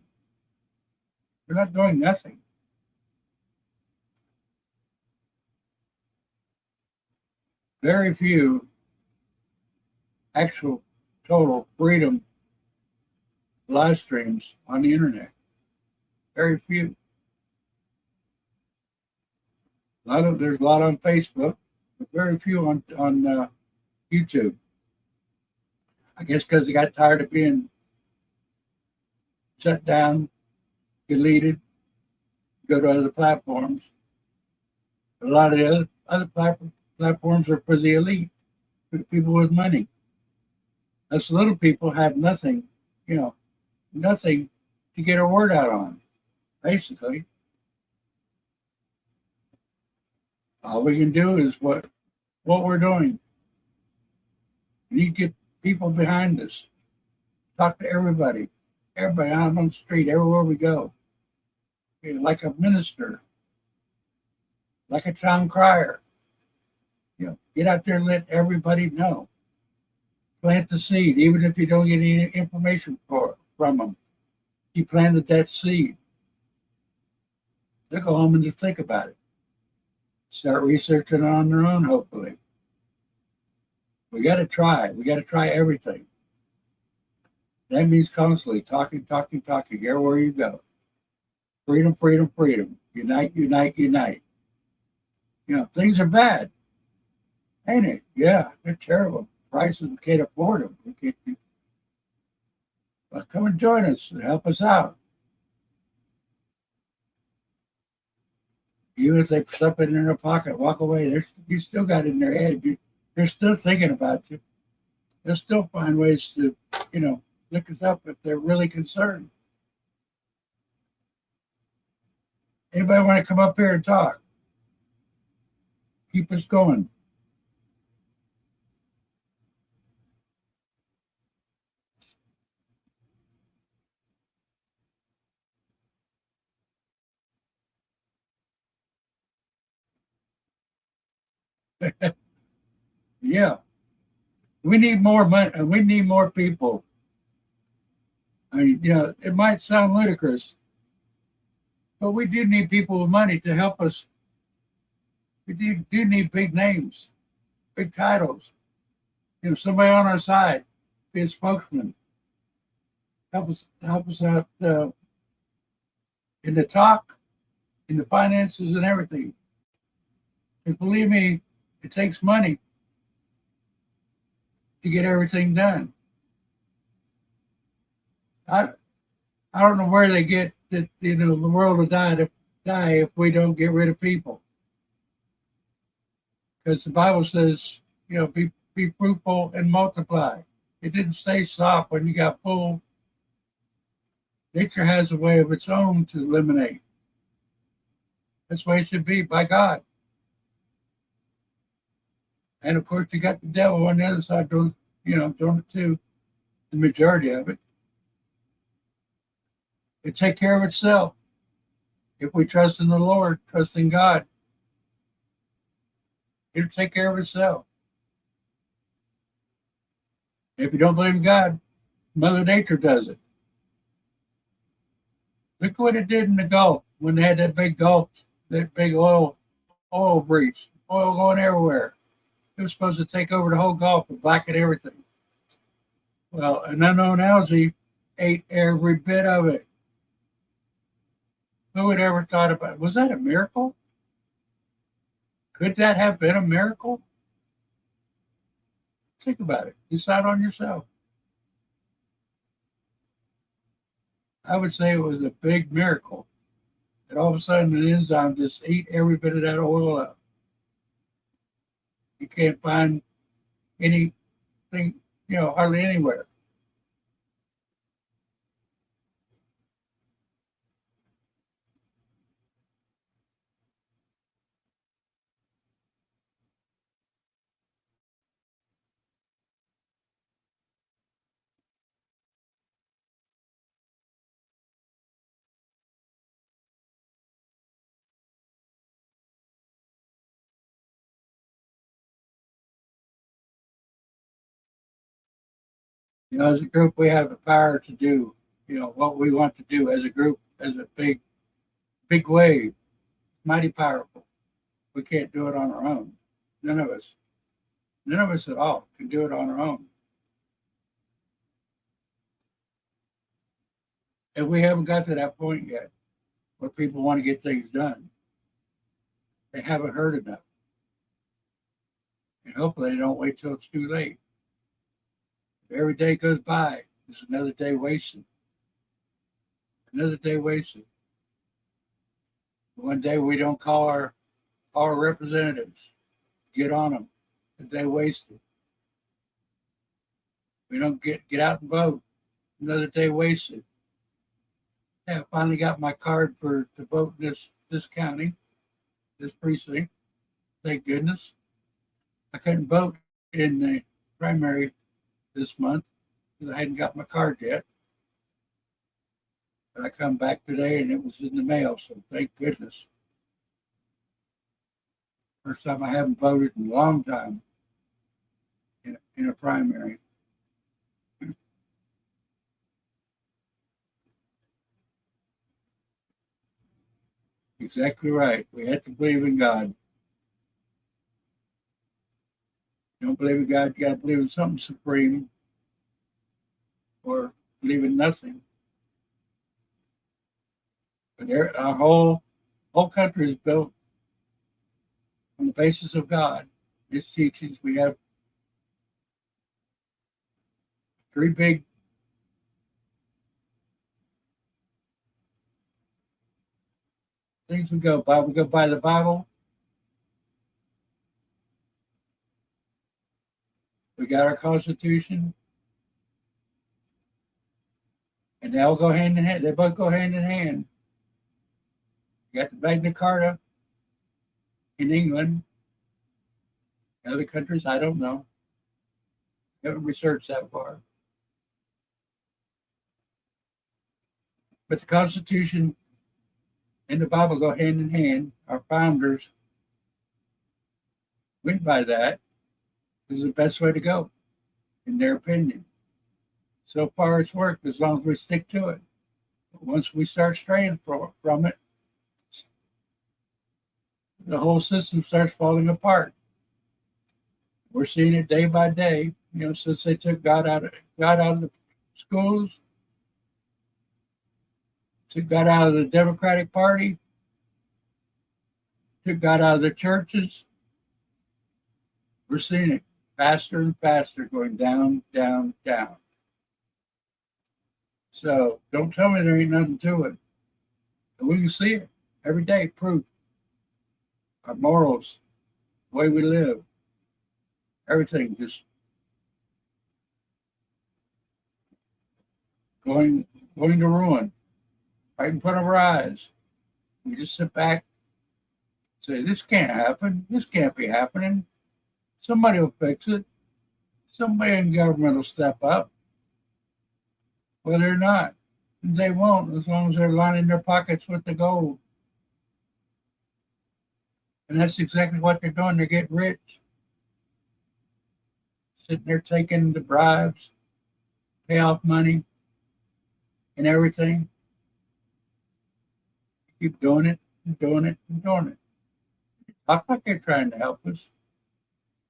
We're not doing nothing. Very few actual total freedom live streams on the internet. Very few. There's a lot on Facebook, but very few on YouTube. I guess because they got tired of being shut down, deleted, go to other platforms. A lot of the other platforms are for the elite, for the people with money. Us little people have nothing, nothing to get our word out on, basically. All we can do is what we're doing. We need to get people behind us. Talk to everybody out on the street, everywhere we go. Like a minister, like a town crier. Get out there and let everybody know. Plant the seed, even if you don't get any information from them. You planted that seed. They'll go home and just think about it. Start researching on their own, hopefully. We got to try. We got to try everything. That means constantly talking everywhere you go. Freedom, freedom, freedom. Unite, unite, unite. Things are bad. Ain't it? Yeah, they're terrible. Prices, we can't afford them. But come and join us and help us out. Even if they put something in their pocket, walk away, you still got it in their head. They're still thinking about you. They'll still find ways to, look us up if they're really concerned. Anybody want to come up here and talk? Keep us going. Yeah. We need more money. We need more people. I mean, it might sound ludicrous, but we do need people with money to help us. We do need big names, big titles. Somebody on our side, be a spokesman. Help us out in the talk, in the finances, and everything. Because believe me, it takes money to get everything done. I don't know where they get that. The world will die if we don't get rid of people. Because the Bible says, be fruitful and multiply. It didn't say stop when you got full. Nature has a way of its own to eliminate. That's the way it should be by God. And of course, you got the devil on the other side doing it too. The majority of it. It take care of itself. If we trust in the Lord, trust in God, it'll take care of itself. If you don't believe in God, Mother Nature does it. Look what it did in the Gulf when they had that big oil breach, oil going everywhere. It was supposed to take over the whole Gulf and blacken everything. Well, an unknown algae ate every bit of it. Who would ever thought about it? Was that a miracle? Could that have been a miracle? Think about it. Decide on yourself. I would say it was a big miracle that all of a sudden an enzyme just ate every bit of that oil up. You can't find anything, hardly anywhere. As a group, we have the power to do, what we want to do as a group, as a big wave, mighty powerful. We can't do it on our own. None of us at all can do it on our own. And we haven't got to that point yet where people want to get things done. They haven't heard enough. And hopefully they don't wait till it's too late. Every day goes by, it's another day wasted. Another day wasted. One day we don't call our representatives, get on them. A day wasted. We don't get out and vote. Another day wasted. Yeah, I finally got my card to vote in this county, this precinct. Thank goodness. I couldn't vote in the primary this month because I hadn't got my card yet. But I come back today and it was in the mail, so thank goodness. First time I haven't voted in a long time in a primary. Exactly right. We have to believe in God. You don't believe in God, you got to believe in something supreme or believe in nothing. But our whole country is built on the basis of God, His teachings. We have three big things we go by. We go by the Bible. We got our Constitution. And they all go hand in hand. They both go hand in hand. You got the Magna Carta in England. In other countries, I don't know. I haven't researched that far. But the Constitution and the Bible go hand in hand. Our founders went by that. This is the best way to go, in their opinion. So far, it's worked as long as we stick to it. But once we start straying from it, the whole system starts falling apart. We're seeing it day by day. You know, since they took God out of the schools, took God out of the Democratic Party, took God out of the churches. We're seeing it faster and faster, going down, down, down. So don't tell me there ain't nothing to it. But we can see it every day, proof. Our morals, the way we live, everything just going to ruin right in front of our eyes. We just sit back, say, this can't happen. This can't be happening. Somebody will fix it. Somebody in government will step up. Well, they're not. They won't, as long as they're lining their pockets with the gold. And that's exactly what they're doing. They're getting rich. Sitting there taking the bribes, payoff money, and everything. Keep doing it, and doing it, and doing it. They talk like they're trying to help us.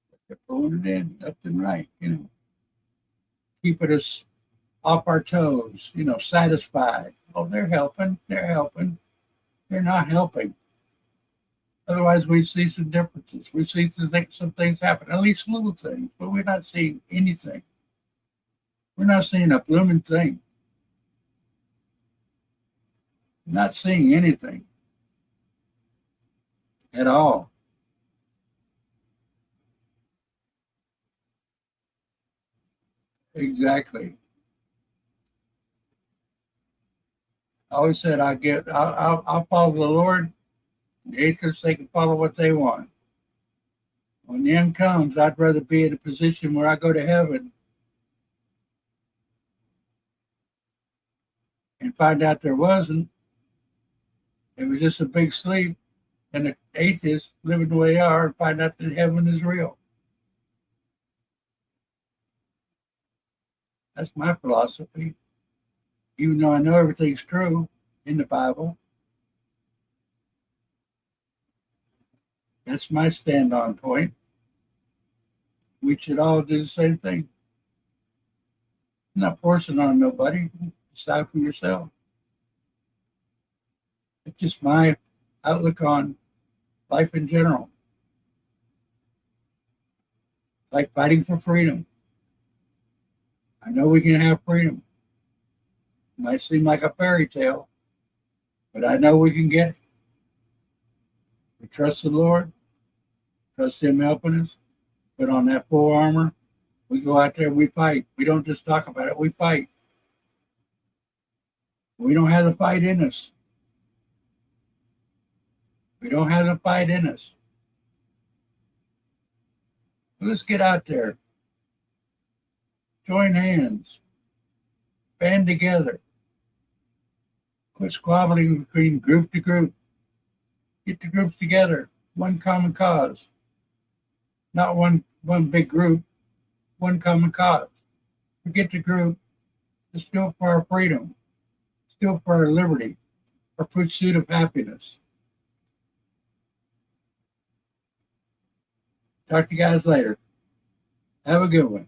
But they're pulling it in left and right, you know. Keeping us off our toes, you know, satisfied. Oh, they're helping. They're helping. They're not helping. Otherwise, we see some differences. We see some things happen, at least little things, but we're not seeing anything. We're not seeing a blooming thing. Not seeing anything at all. Exactly. I always said I'll follow the Lord. The atheists, they can follow what they want. When the end comes, I'd rather be in a position where I go to heaven and find out there wasn't. It was just a big sleep, and the atheists living the way they are and find out that heaven is real. That's my philosophy. Even though I know everything's true in the Bible, that's my stand on point. We should all do the same thing. I'm not forcing on nobody. Decide for yourself. It's just my outlook on life in general. like fighting for freedom. I know we can have freedom. It might seem like a fairy tale, but I know we can get it. We trust the Lord, trust Him helping us, put on that full armor. We go out there, we fight. We don't just talk about it, we fight. We don't have the fight in us. We don't have the fight in us. Let's get out there. Join hands. Band together. Quit squabbling between group to group. Get the groups together. One common cause. Not one big group. One common cause. Forget the group. It's still for our freedom. Still for our liberty. Our pursuit of happiness. Talk to you guys later. Have a good one.